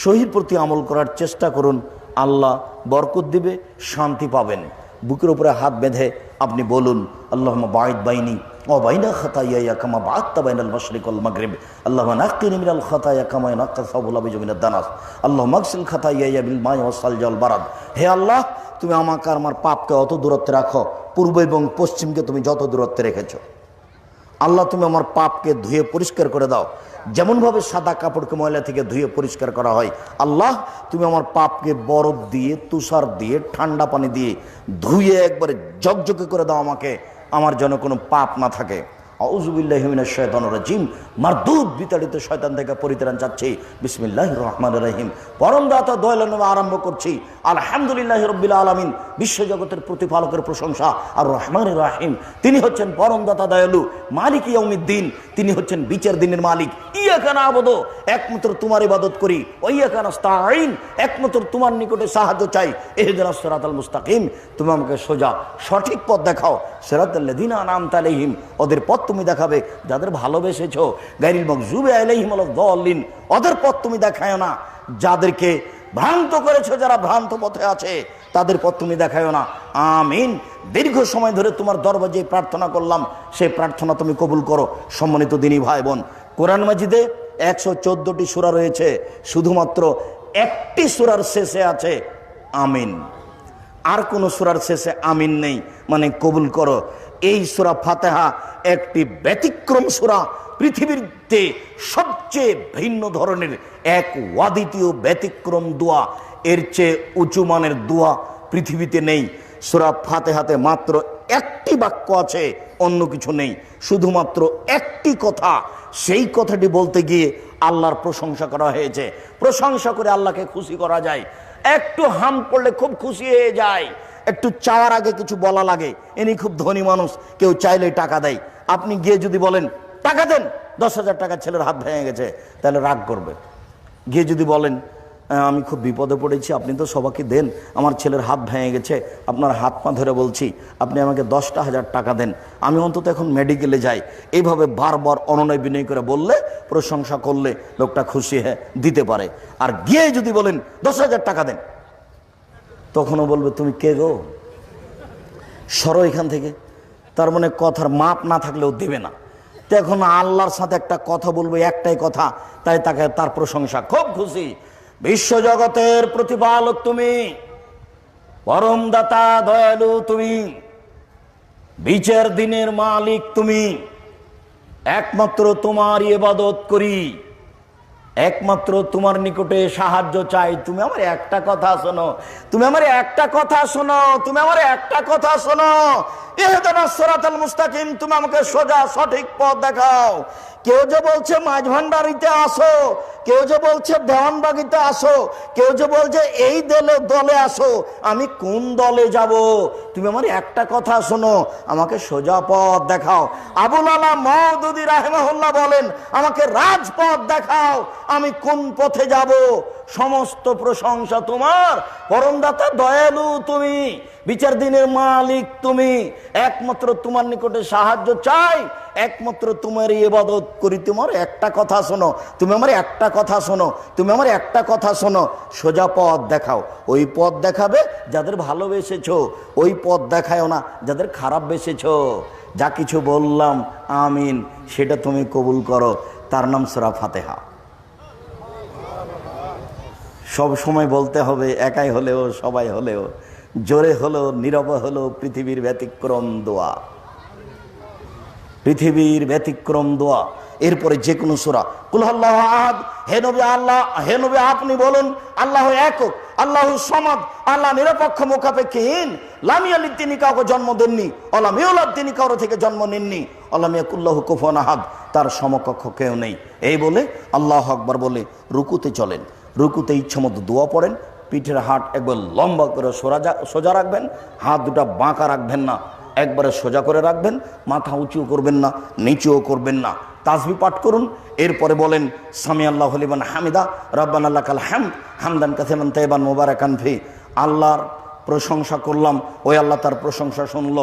সহির প্রতি আমল করার চেষ্টা করুন, আল্লাহ বরকত দিবে, শান্তি পাবেন। বুকের উপরে হাত বেঁধে আপনি বলুন, আল্লাহুম্মা বাঈদ বাইনি ওয়া বাইনা খাতায়ায়া কামা বা'আদতা বাইনাল মাশরিক ওয়াল মাগরিব, আল্লাহুম্মা নাক্কিনি মিনাল খাতায়া কামা ইয়ানক্কা সাবুল আবিজু মিনাদ দানাস, আল্লাহুম্মা আগসিল খাতায়ায়া বিল মাই ওয়াস সালজি ওয়াল বারাদ। হে আল্লাহ, তুমি আমাকে আর আমার পাপকে অত দূরত্বে রাখো, পূর্ব এবং পশ্চিমকে তুমি যত দূরত্বে রেখেছো। আল্লাহ তুমি আমার পাপকে ধুয়ে পরিষ্কার করে দাও, যেমনভাবে সাদা কাপড়কে ময়লা থেকে ধুয়ে পরিষ্কার করা হয়। আল্লাহ তুমি আমার পাপকে বরফ দিয়ে, তুষার দিয়ে, ঠান্ডা পানি দিয়ে ধুয়ে একবারে জকজকে করে দাও আমাকে, আমার যেন কোনো পাপ না থাকে। আউযু বিল্লাহি মিনাশ শাইতানির রাজিম। মারদুদ বিতাড়িত শয়তান থেকে পরিত্রাণ চাচ্ছি। বিসমিল্লাহির রহমানির রহিম। পরম দাতা দয়ালু নামে আরম্ভ করছি। আলহামদুলিল্লাহি রাব্বিল আলামিন। বিশ্বজগতের প্রতিপালকের প্রশংসা। আর রহমানির রহিম, তিনি হচ্ছেন পরম দাতা দয়ালু। মালিক ইয়াউমিদ্দিন, তিনি হচ্ছেন বিচার দিনের মালিক। ইয়াকা না'বুদু, একমাত্র তোমার ইবাদত করি। ওয়া ইয়াকা নাস্তাঈন, একমাত্র তোমার নিকটে সাহায্য চাই। ইহদিনাস সিরাতাল মুস্তাকিম, তুমি আমাকে সোজা সঠিক পথ দেখাও। সিরাতাল লাযিনা আন'আমতা আলাইহিম, ওদের পথ তুমি দেখাবে যাদের ভালোবেসেছো। গায়রিল মাগযুবি আলাইহিম ওয়ালাদ দাল্লিন, ওদের পথ তুমি দেখায়ো না যাদেরকে ভ্রান্ত করেছো, যারা ভ্রান্ত পথে আছে তাদের পথ তুমি দেখায়ো না। আমিন। দীর্ঘ সময় ধরে তোমার দরবারে যে প্রার্থনা করলাম, সেই প্রার্থনা তুমি কবুল করো। সম্মানিত দিনী ভাই বোন, কোরআন মাজিদে 114টি সূরা রয়েছে, শুধুমাত্র একটি সূরার শেষে আছে আমিন, আর কোন সূরার শেষে আমিন নেই, মানে কবুল করো। এই সূরা ফাতিহা একটি ব্যতিক্রম সূরা। পৃথিবীতে সবচেয়ে ভিন্ন ধরনের এক অদ্বিতীয় ব্যতিক্রম দোয়া, এর চেয়ে উঁচু মানের দোয়া পৃথিবীতে নেই। সূরা ফাতিহাতে মাত্র একটি বাক্য আছে, অন্য কিছু নেই, শুধুমাত্র একটি কথা। সেই কথাটি বলতে গিয়ে আল্লাহর প্রশংসা করা হয়েছে। প্রশংসা করে আল্লাহকে খুশি করা যায়। একটু হাম পড়লে খুব খুশি হয়ে যায়, একটু চাওয়ার আগে কিছু বলা লাগে। ইনি খুব ধনী মানুষ, কেউ চাইলেই টাকা দেয়। আপনি গিয়ে যদি বলেন টাকা দেন, 10,000 টাকা ছেলের হাত ভেঙে গেছে, তাহলে রাগ করবে। গিয়ে যদি বলেন আমি খুব বিপদে পড়েছি, আপনি তো সবাইকে দেন, আমার ছেলের হাত ভেঙে গেছে, আপনার হাত পা ধরে বলছি আপনি আমাকে 10,000 টাকা দেন, আমি অন্তত এখন মেডিকেলে যাই। এইভাবে বারবার অনুনয় বিনয় করে বললে, প্রশংসা করলে লোকটা খুশি হয়ে দিতে পারে। আর গিয়ে যদি বলেন 10,000 টাকা দেন, তখনও বলবে তুমি কে গো, সরো এখান থেকে। তার মানে কথার মাপ না থাকলেও দেবে না। তো এখন আল্লাহর সাথে একটা কথা বলবো, একটাই কথা, তাই তাকে তার প্রশংসা, খুব খুশি। বিশ্বজগতের প্রতিপালক তুমি, পরম দাতা দয়ালু তুমি, বিচার দিনের মালিক তুমি, একমাত্র তোমার ইবাদত করি, একমাত্র তোমার নিকটে সাহায্য চাই। তুমি আমার একটা কথা শোনো, তুমি আমার একটা কথা শোনো, তুমি আমার একটা কথা শোনো। ইহদিনাস সিরাতাল মুস্তাকিম, তুমি আমাকে সোজা সঠিক পথ দেখাও। কেউ যে বলছে মাঝভান্ডারিতে আসো, কেউ যে বলছে দেওয়ানবাগিতে আসো, কেউ যে বলছে এই দলে আসো, আমি কোন দলে যাব? তুমি আমার একটা কথা শোনো, আমাকে সোজা পথ দেখাও। আবুল আলা মওদুদী রাহিমাহুল্লাহ বলেন, আমাকে রাজপথ দেখাও, আমি কোন পথে যাব? সমস্ত প্রশংসা তোমার, পরমদাতা দয়ালু তুমি, বিচার দিনের মালিক তুমি, একমাত্র তোমার নিকটে সাহায্য চাই, একমাত্র তোমার ইবাদত করি। তোমার একটা কথা শোনো, তুমি আমার একটা কথা শোনো, তুমি আমার একটা কথা শোনো, সোজা পথ দেখাও। ওই পথ দেখাবে যাদের ভালোবেসেছো, ওই পথ দেখায়ও না যাদের খারাপ বেসেছো। যা কিছু বললাম আমিন, সেটা তুমি কবুল করো, তার নাম সূরা ফাতিহা। সব সময় বলতে হবে, একাই হলেও সবাই হলেও, জোরে হলো নীরবে হলো, পৃথিবীর ব্যতিক্রম দোয়া, পৃথিবীর ব্যতিক্রম দোয়া। এরপরে যে কোনো সূরা, কুল আল্লাহু আহাদ, হে নবী আল্লাহ, হে নবী আপনি বলুন আল্লাহ একক, আল্লাহু সামাদ, আল্লাহ নিরপেক্ষ মুখাপেক্ষহীন, লাম ইয়ালিদ, তিনি কাউকে জন্ম দেননি, ওয়ালাম ইউলাদ, তিনি কারো থেকে জন্ম নেননি, ওয়ালাম ইয়াকুল লাহু কুফুয়ান আহাদ, তার সমকক্ষ কেউ নেই। এই বলে আল্লাহু আকবার বলে রুকুতে চলেন। রুকুতে ইচ্ছামতো দোয়া পড়েন, পিঠের হাত একবার লম্বা করে সোজা রাখবেন, হাত দুটা বাঁকা রাখবেন না, একবারে সোজা করে রাখবেন, মাথা উঁচু করবেন না, নিচুও করবেন না। তাসবিহ পাঠ করুন। এরপরে বলেন সামি আল্লাহু লিমান হামিদা, রাব্বানা লাকাল হামদ, হামদান কাসীরান তাইয়িবান মুবারাকান ফি। আল্লাহর প্রশংসা করলাম, ওই আল্লাহ তার প্রশংসা শুনল।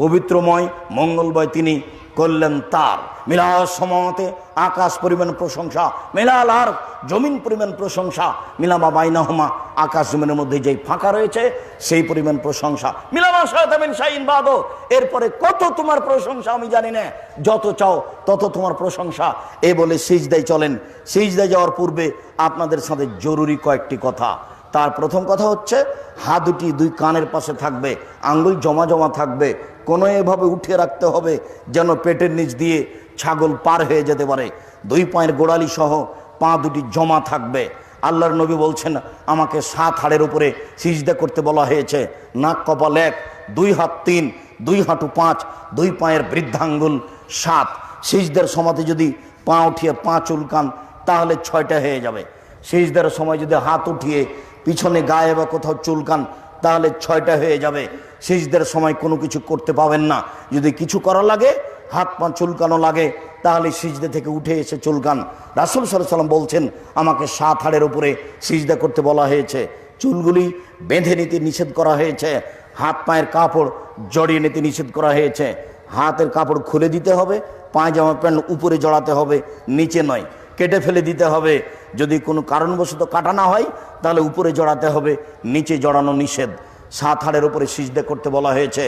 পবিত্রময় মঙ্গলময় তিনি করলেন তার। মিলাল সমাতে আকাশ পরিমাণ প্রশংসা, মিলাল আর জমিন পরিমাণ প্রশংসা, মিলামা বাইনাহুমা, আকাশ জমিনের মধ্যে যেই ফাঁকা রয়েছে সেই পরিমাণ প্রশংসা, মিলামা শাতামিন শাইন বাদো। এরপরে কত তোমার প্রশংসা আমি জানি না, যত চাও তত তোমার প্রশংসা। এই বলে সিজদায় চলেন। সিজদায় যাওয়ার পূর্বে আপনাদের সাথে জরুরি কয়েকটি কথা। তার প্রথম কথা হচ্ছে, হাত দুটি দুই কানের পাশে থাকবে, আঙ্গুল জমা জমা থাকবে, কোনো এভাবে উঠিয়ে রাখতে হবে যেন পেটের নিচ দিয়ে ছাগল পার হয়ে যেতে পারে। দুই পায়ের গোড়ালি সহ পা দুটি জমা থাকবে। আল্লাহর নবী বলছেন, আমাকে 7 হাড়ের উপরে সিজদা করতে বলা হয়েছে। নাক কপাল 1, 2 হাত 3, 2 হাঁটু 5, 2 পায়ের বৃদ্ধাঙ্গুল 7। সিজদার সমাধি যদি পা উঠিয়ে পা চুলকান তাহলে 6টা হয়ে যাবে। সিজদার সময় যদি হাত উঠিয়ে পিছনে গায়ে বা কোথাও চুলকান তাহলে 6টা হয়ে যাবে। সিজদার সময় কোনো কিছু করতে পাবেন না। যদি কিছু করা লাগে, হাত পা চুলকানো লাগে, তাহলে সিজদা থেকে উঠে এসে চুলকান। রাসূল সাল্লাল্লাহু আলাইহি ওয়াসাল্লাম বলছেন, আমাকে 7 হাড়ের উপরে সিজদা করতে বলা হয়েছে। চুলগুলি বেঁধে নিতে নিষেধ করা হয়েছে, হাত পায়ের কাপড় জড়িয়ে নিতে নিষেধ করা হয়েছে। হাতের কাপড় খুলে দিতে হবে, পায়জামা প্যান্ট উপরে জড়াতে হবে, নিচে নয়। কেটে ফেলে দিতে হবে। যদি কোনো কারণবশত কাটা না হয় তাহলে উপরে জড়াতে হবে, নিচে জড়ানো নিষেধ। 7 হাড়ের উপরে সিজদা করতে বলা হয়েছে।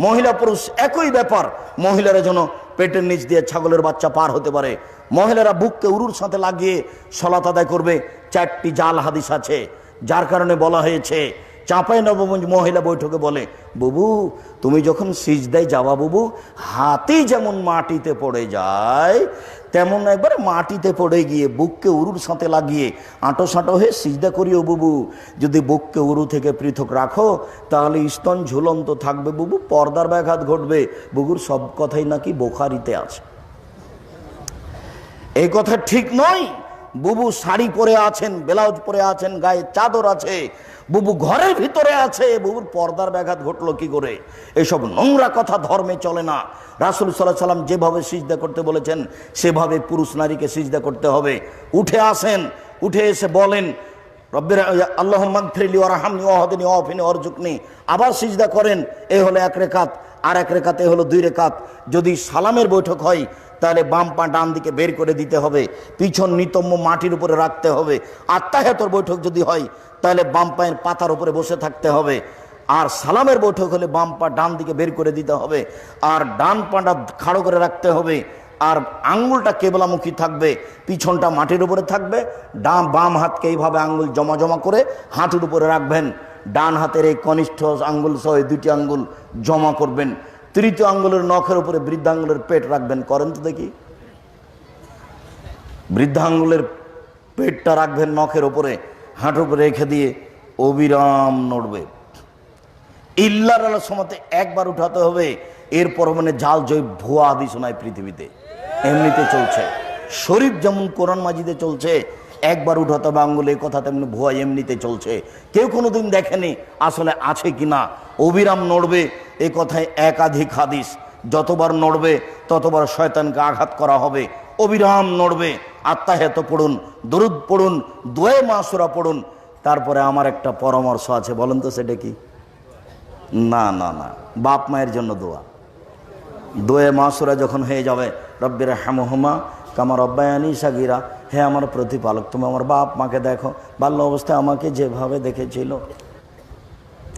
মহিলা পুরুষ একই ব্যাপার। মহিলারা যেন পেটের নিচ দিয়ে ছাগলের বাচ্চা পার হতে পারে। মহিলারা বুককে উরুর সাথে লাগিয়ে সালাত আদায় করবে। 4টি জাল হাদিস আছে, যার কারণে বলা হয়েছে। চাঁপাইনবাবগঞ্জ মহিলা বৈঠকে বলে, বুবু তুমি যখন সিজদায় যাওয়া বুবু, হাতি যেমন মাটিতে পড়ে যায় তেমন একবারে মাটিতে পড়ে গিয়ে বুককে উরুর সাথে লাগিয়ে আঁটো সাঁটো হয়ে সিজদা করিও বুবু। যদি বুককে উরু থেকে পৃথক রাখো তাহলে স্তন ঝুলন্ত থাকবে বুবু, পর্দার ব্যাঘাত ঘটবে। বুবুর সব কথাই নাকি বুখারীতে আছে। এই কথা ঠিক নয়। বুবু শাড়ি পরে আছেন, ব্লাউজ পরে আছেন, গায়ে চাদর আছে, বুবু ঘরের ভিতরে আছে, বুবুর পর্দার ব্যাঘাত ঘটলো কি করে? এসব নোংরা কথা ধর্মে চলে না। রাসূল সাল্লাল্লাহু আলাইহি ওয়াসাল্লাম যেভাবে সিজদা করতে বলেছেন সেভাবে পুরুষ নারীকে সিজদা করতে হবে। উঠে আসেন, উঠে এসে বলেন রব্বির আল্লাহুম্মা গফিরলি ওয়ারহামনি ওয়াহদিনি ওয়াফিনি ওয়ারজুকনি, আবার সিজদা করেন। এই হলো এক রেখাত, আর এক রেখাতে হলো 2 রেখাত। যদি সালামের বৈঠক হয় তাহলে বাম পা ডান দিকে বের করে দিতে হবে, পিছন নিতম্ব মাটির উপরে রাখতে হবে। আত্তাহিয়াতুর বৈঠক যদি হয় তাহলে বাম পায়ের পাতার উপরে বসে থাকতে হবে। আর সালামের বৈঠক হলে বাম পা ডান দিকে বের করে দিতে হবে, আর ডান পাটা খাড়ো করে রাখতে হবে, আর আঙ্গুলটা কেবলামুখী থাকবে, পিছনটা মাটির উপরে থাকবে। বাম হাতকে এইভাবে আঙ্গুল জমা জমা করে হাঁটুর উপরে রাখবেন। ডান হাতের এই কনিষ্ঠ আঙ্গুল সহ 2টি আঙ্গুল জমা করবেন। 3য় আঙ্গুলের নখের উপরে বৃদ্ধাঙ্গুলের পেট রাখবেন। করেন তো দেখি। বৃদ্ধাঙ্গুলের পেটটা রাখবেন নখের উপরে, হাঁটুর উপরে রেখে দিয়ে অবিরাম নড়বে। ইল্লার সময়তে একবার উঠাতে হবে। এরপর মানে জাল জয় ভুয়া হাদিস নাই পৃথিবীতে, এমনিতে চলছে। শরীফ যেমন কোরআন মাজিদে চলছে একবার উঠাতে হবে আঙ্গুলে, এই কথা তেমনি ভুয়া এমনিতে চলছে। কেউ কোনোদিন দেখেনি আসলে আছে কিনা। অবিরাম নড়বে, এ কথায় একাধিক হাদিস। যতবার নড়বে ততবার শয়তানকে আঘাত করা হবে। অবিরাম নড়বে। আত্তাহিয়াত পড়ুন, দরুদ পড়ুন, দোয়া মাসুরা পড়ুন। তারপরে আমার একটা পরামর্শ আছে, বলেন তো সেটা কি? না না না, বাপ মায়ের জন্য দোয়া। দোয়া মাসুরা যখন হয়ে যাবে, রব্বির হামহুমা কামা রব্বায়ানি সাগীরা, হে আমার প্রতিপালক, তুমি আমার বাপ মাকে দেখো, বাল্য অবস্থায় আমাকে যেভাবে দেখেছিল।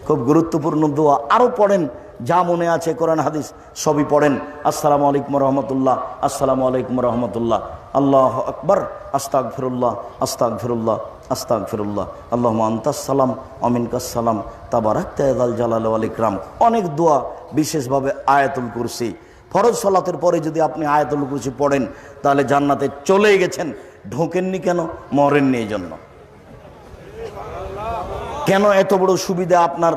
খুব গুরুত্বপূর্ণ দোয়া। আরও পড়েন, যা মনে আছে কোরআন হাদিস সবই পড়েন। আসসালামু আলাইকুম রহমতুল্লাহ, আসসালামু আলাইকুম রহমতুল্লাহ, আল্লাহ আকবর, আস্তাগফিরুল্লাহ, আস্তাগফিরুল্লাহ, আস্তাগফিরুল্লাহ, আল্লাহুম্মা আনতাস সালাম ওয়া মিনকাস সালাম, তাবারাকতা ইয়া যাল জালালি ওয়াল ইকরাম। অনেক দোয়া, বিশেষভাবে আয়াতুল কুরসি। ফরজ সালাতের পরে যদি আপনি আয়াতুল কুরসি পড়েন তাহলে জান্নাতে চলে গেছেন। ঢোকেননি কেন? মরেননি এই জন্য। কেন এত বড় সুবিধা আপনার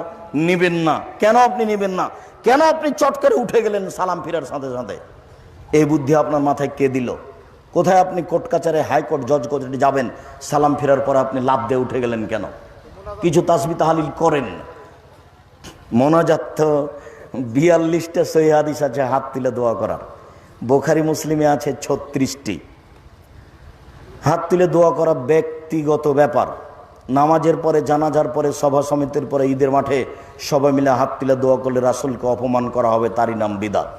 নেবেন না? কেন আপনি নেবেন না? কেন আপনি চট করে উঠে গেলেন সালাম ফিরার সাথে সাথে? এই বুদ্ধি আপনার মাথায় কে দিল? কোথায় আপনি কোর্ট কাচারে, হাইকোর্ট, জজ কোর্টে যাবেন, সালাম ফিরার পরে আপনি লাফ দিয়ে উঠে গেলেন কেন? কিছু তাসবিহ তাহলিল করেন। মোনাজাত তো 42টা সহিহ হাদিস আছে হাত তুলে দোয়া করার। বুখারী মুসলিমে আছে 36টি। হাত তুলে দোয়া করা ব্যক্তিগত ব্যাপার। নামাজের পরে, জানাজার পরে, সভা সমিতির পরে, ঈদের মাঠে সবাই মিলে হাত তুলে দোয়া করলে রাসূলকে অপমান করা হবে, তারই নাম বিদআত।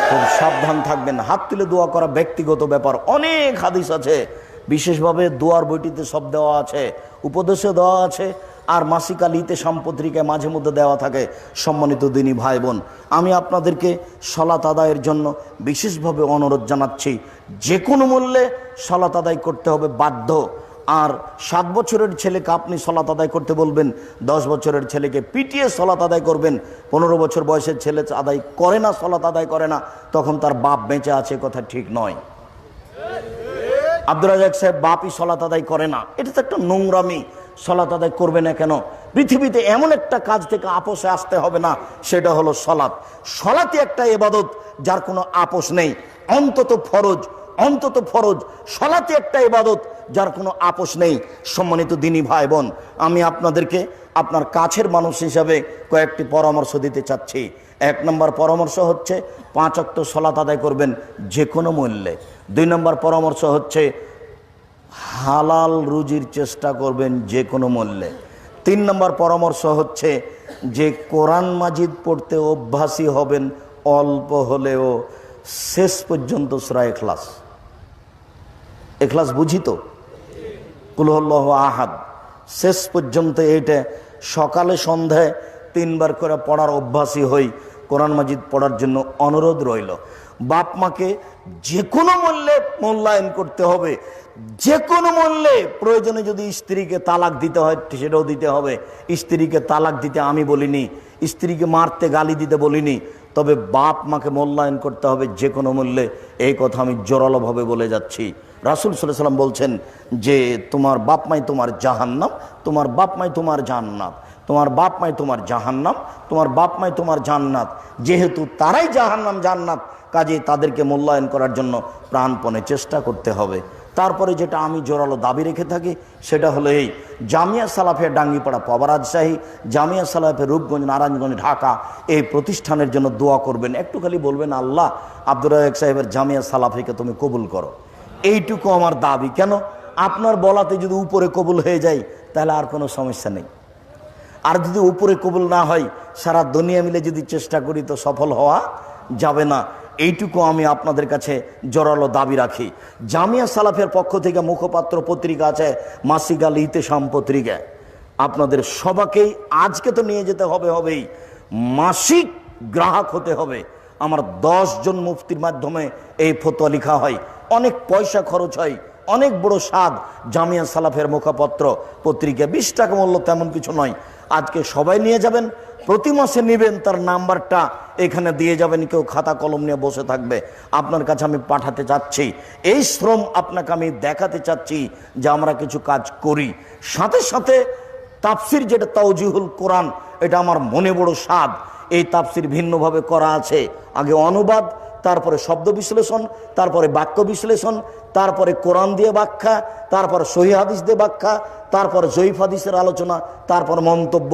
খুব সাবধান থাকবেন। হাত তুলে দোয়া করা ব্যক্তিগত ব্যাপার। অনেক হাদিস আছে, বিশেষভাবে দোয়ার বইটিতে সব দেওয়া আছে, উপদেশে দেওয়া আছে, আর মাসিক আলীতে সাম্পত্রিকায় মাঝে মধ্যে দেওয়া থাকে। সম্মানিত দিনী ভাই বোন, আমি আপনাদেরকে সালাত আদায়ের জন্য বিশেষভাবে অনুরোধ জানাচ্ছি। যে কোনো মূল্যে সালাত আদায় করতে হবে, বাধ্য। আর 7 বছরের ছেলেকে আপনি সালাত আদায় করতে বলবেন, 10 বছরের ছেলেকে পিটিয়ে সালাত আদায় করবেন। 15 বছর বয়সের ছেলে আদায় করে না, সালাত আদায় করে না, তখন তার বাপ বেঁচে আছে, কথা ঠিক নয়। আব্দুর রাজ্জাক সাহেব বাপই সালাত আদায় করে না, এটা তো একটা নোংরামি। সালাত আদায় করবে না কেন? পৃথিবীতে এমন একটা কাজ থেকে আপোষে আসতে হবে না, সেটা হলো সালাত। সালাতই একটা ইবাদত যার কোনো আপোষ নেই, অন্তত ফরজ, অন্তত ফরজ। সালাতই একটা ইবাদত যার কোনো আপোষ নেই। সম্মানিত দিনী ভাই বোন, আমি আপনাদেরকে আপনার কাছের মানুষ হিসাবে কয়েকটি পরামর্শ দিতে চাচ্ছি। 1 নম্বর পরামর্শ হচ্ছে 5 ওয়াক্ত সালাত আদায় করবেন যে কোনো মূল্যে। 2 নম্বর পরামর্শ হচ্ছে হালাল রুজির চেষ্টা করবেন যে কোনো মূল্যে। 3 নম্বর পরামর্শ হচ্ছে যে কোরআন মাজিদ পড়তে অভ্যাসী হবেন, অল্প হলেও শেষ পর্যন্ত সূরা ইখলাস। ইখলাস বুঝি তো, কুল হুয়াল্লাহু আহাদ, শেষ পর্যন্ত এইটা সকালে সন্ধ্যায় 3 বার করে পড়ার অভ্যাসী হই। কোরআন মাজিদ পড়ার জন্য অনুরোধ রইল। বাপ মাকে যে কোনো মূল্যে মূল্যায়ন করতে হবে, যে কোনো মূল্যে। প্রয়োজনে যদি স্ত্রীকে তালাক দিতে হয় সেটাও দিতে হবে। স্ত্রীকে তালাক দিতে আমি বলিনি, স্ত্রীকে মারতে গালি দিতে বলিনি, তবে বাপ মাকে মূল্যায়ন করতে হবে যে কোনো মূল্যে। এই কথা আমি জোরালোভাবে বলে যাচ্ছি। রাসূল সাল্লাল্লাহু আলাইহি ওয়াসাল্লাম বলছেন যে তোমার বাপ মাই তোমার জাহান্নাম, তোমার বাপ মাই তোমার জান্নাত, তোমার বাপ মাই তোমার জাহান্নাম, তোমার বাপ মাই তোমার জান্নাত। যেহেতু তারাই জাহান্নাম জান্নাত, কাজে তাদেরকে মূল্যায়ন করার জন্য প্রাণপণে চেষ্টা করতে হবে। তারপরে যেটা আমি জোরালো দাবি রেখে থাকি সেটা হলো এই, জামিয়া সালাফিয়া ডাঙ্গিপাড়া পাবা রাজশাহী, জামিয়া সালাফিয়া রূপগঞ্জ নারায়ণগঞ্জ ঢাকা, এই প্রতিষ্ঠানের জন্য দোয়া করবেন। একটু খালি বলবেন, আল্লাহ আব্দুর রাজ্জাক সাহেবের জামিয়া সালাফিকে তুমি কবুল করো। এইটুকু আমার দাবি। কেন? আপনার বলাতে যদি উপরে কবুল হয়ে যায় তাহলে আর কোনো সমস্যা নেই। আর যদি উপরে কবুল না হয়, সারা দুনিয়া মিলে যদি চেষ্টা করি তো সফল হওয়া যাবে না। এইটুকু আমি আপনাদের কাছে জোরালো দাবি রাখি। জামিয়া সালাফের পক্ষ থেকে মুখপাত্র পত্রিকা আছে মাসিক আল ইতেশাম পত্রিকা, আপনাদের সবাইকেই আজকে তো নিয়ে যেতে হবেই, মাসিক গ্রাহক হতে হবে। আমার 10 জন মুফতির মাধ্যমে এই ফতোয়া লেখা হয়, অনেক পয়সা খরচ হয়, অনেক বড় স্বাদ। জামিয়া সালাফের মুখপাত্র পত্রিকা 20 টাকা মূল্য, তেমন কিছু নয়। আজকে সবাই নিয়ে যাবেন, প্রতি মাসে নেবেন, তার নাম্বারটা এখানে দিয়ে যাবেন, কেউ খাতা কলম নিয়ে বসে থাকবে। আপনার কাছে আমি পাঠাতে চাচ্ছি, এই শ্রম আপনাকে আমি দেখাতে চাচ্ছি যে আমরা কিছু কাজ করি। সাথে সাথে তাফসির যেটা তাওজিহুল কোরআন, এটা আমার মনে বড় স্বাদ। এই তাফসির ভিন্নভাবে করা আছে, আগে অনুবাদ, তারপরে শব্দ বিশ্লেষণ, তারপরে বাক্য বিশ্লেষণ, তারপরে কোরআন দিয়ে ব্যাখ্যা, তারপর সহিহ হাদিস দিয়ে ব্যাখ্যা, তারপর জয়ীফ হাদিসের আলোচনা, তারপর মন্তব্য।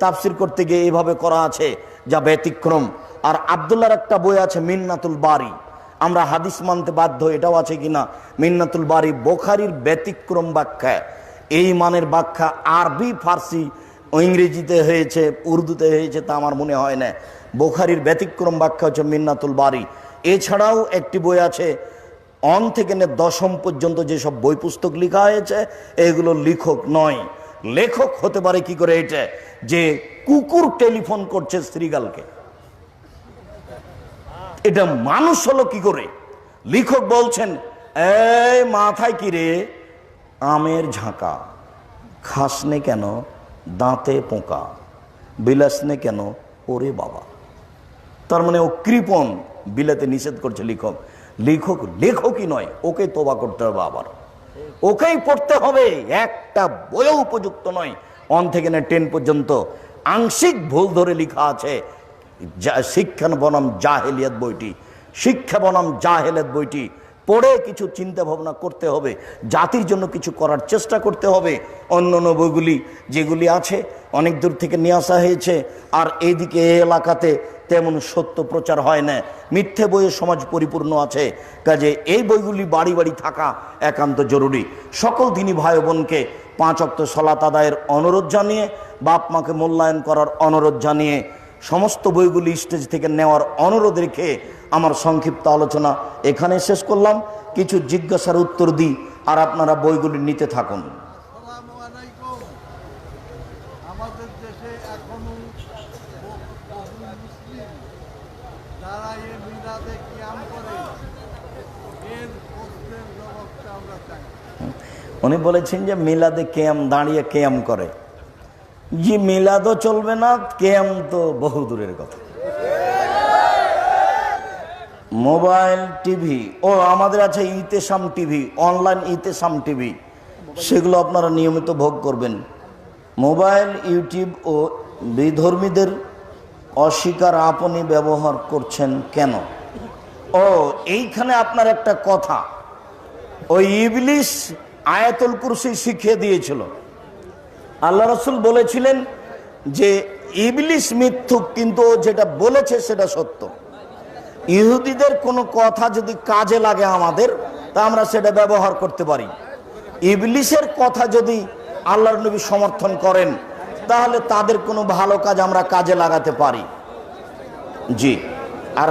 তাফসির করতে গিয়ে এইভাবে করা আছে যা ব্যতিক্রম। আর আব্দুল্লাহর একটা বই আছে মিন্নাতুল বারি, আমরা হাদিস মানতে বাধ্য, এটাও আছে কিনা। মিন্নাতুল বারি বুখারীর ব্যতিক্রম ব্যাখ্যা, এই মানের ব্যাখ্যা আরবি, ফার্সি, ইংরেজিতে হয়েছে, উর্দুতে হয়েছে তা আমার মনে হয় না। বুখারীর ব্যতিক্রম ব্যাখ্যা হচ্ছে মিন্নাতুল বারি। এছাড়াও একটি বই আছে 1 থেকে 10 পর্যন্ত যেসব বই পুস্তক লেখা হয়েছে, এগুলো লেখক নয়। লেখক হতে পারে কি করে এটা, যে কুকুর টেলিফোন করছে শ্রীগালকে, এটা মানুষ হলো কি করে? লেখক বলছেন, এই মাথায় কি রে, আমের ঝাঁকা, খাসনে কেন, দাঁতে পোকা, বিলাসনে কেন, ওরে বাবা। তার মানে ও কৃপণ, বিলাতে নিষেধ করছে লেখক। লেখক লেখকই নয়, ওকে তোবা করতে হবে, আবার ওকেই পড়তে হবে। একটা বইও উপযুক্ত নয়। 1 থেকে 10 পর্যন্ত আংশিক ভুল ধরে লেখা আছে। শিক্ষা বনাম জাহেলিয়াত বইটি, শিক্ষা বনাম জাহেলিয়াত বইটি পড়ে কিছু চিন্তা ভাবনা করতে হবে, জাতির জন্য কিছু করার চেষ্টা করতে হবে। অন্যান্য বইগুলি যেগুলি আছে অনেক দূর থেকে নিয়ে আসা হয়েছে, আর এইদিকে এই এলাকাতে তেমন সত্য প্রচার হয় না, মিথ্যে বইয়ে সমাজ পরিপূর্ণ আছে। কাজে এই বইগুলি বাড়ি বাড়ি থাকা একান্ত জরুরি। সকল দিনী ভাই বোনকে 5 ওয়াক্ত সালাত আদায়ের অনুরোধ জানিয়ে, বাপ মাকে মূল্যায়ন করার অনুরোধ জানিয়ে, সমস্ত বইগুলি স্টেজ থেকে নেওয়ার অনুরোধ রেখে আমার সংক্ষিপ্ত আলোচনা এখানে শেষ করলাম। কিছু জিজ্ঞাসার উত্তর দিই, আর আপনারা বইগুলি নিতে থাকুন। আমাদের দেশে এখনো মুসলিম যারা এই মিলাদে কিয়াম করে, এর প্রশ্নের জবাবটা আমরা চাই। উনি বলেছেন যে মিলাদে কেয়াম, দাঁড়িয়ে কেয়াম করে। জি, মিলাদও চলবে না, কেয়াম তো বহু দূরের কথা। মোবাইল, টিভি, ও আমাদের আছে Itesham TV, online Itesham TV, সেগুলো আপনারা নিয়মিত ভোগ করবেন। মোবাইল, ইউটিউব ও বিধর্মীদের অস্বীকার আপনি ব্যবহার করছেন কেন? ও এইখানে আপনার একটা কথা, ওই ইবলিস আয়াতুল কুরসি শিখিয়ে দিয়েছিল। আল্লাহ রাসূল বলেছিলেন যে ইবলিস মিথ্যুক, কিন্তু যেটা বলেছে সেটা সত্য। ইহুদিদের কোনো কথা যদি কাজে লাগে আমাদের, তা আমরা সেটা ব্যবহার করতে পারি। ইবলিসের কথা যদি আল্লাহর নবী সমর্থন করেন, তাহলে তাদের কোনো ভালো কাজ আমরা কাজে লাগাতে পারি। জি, আর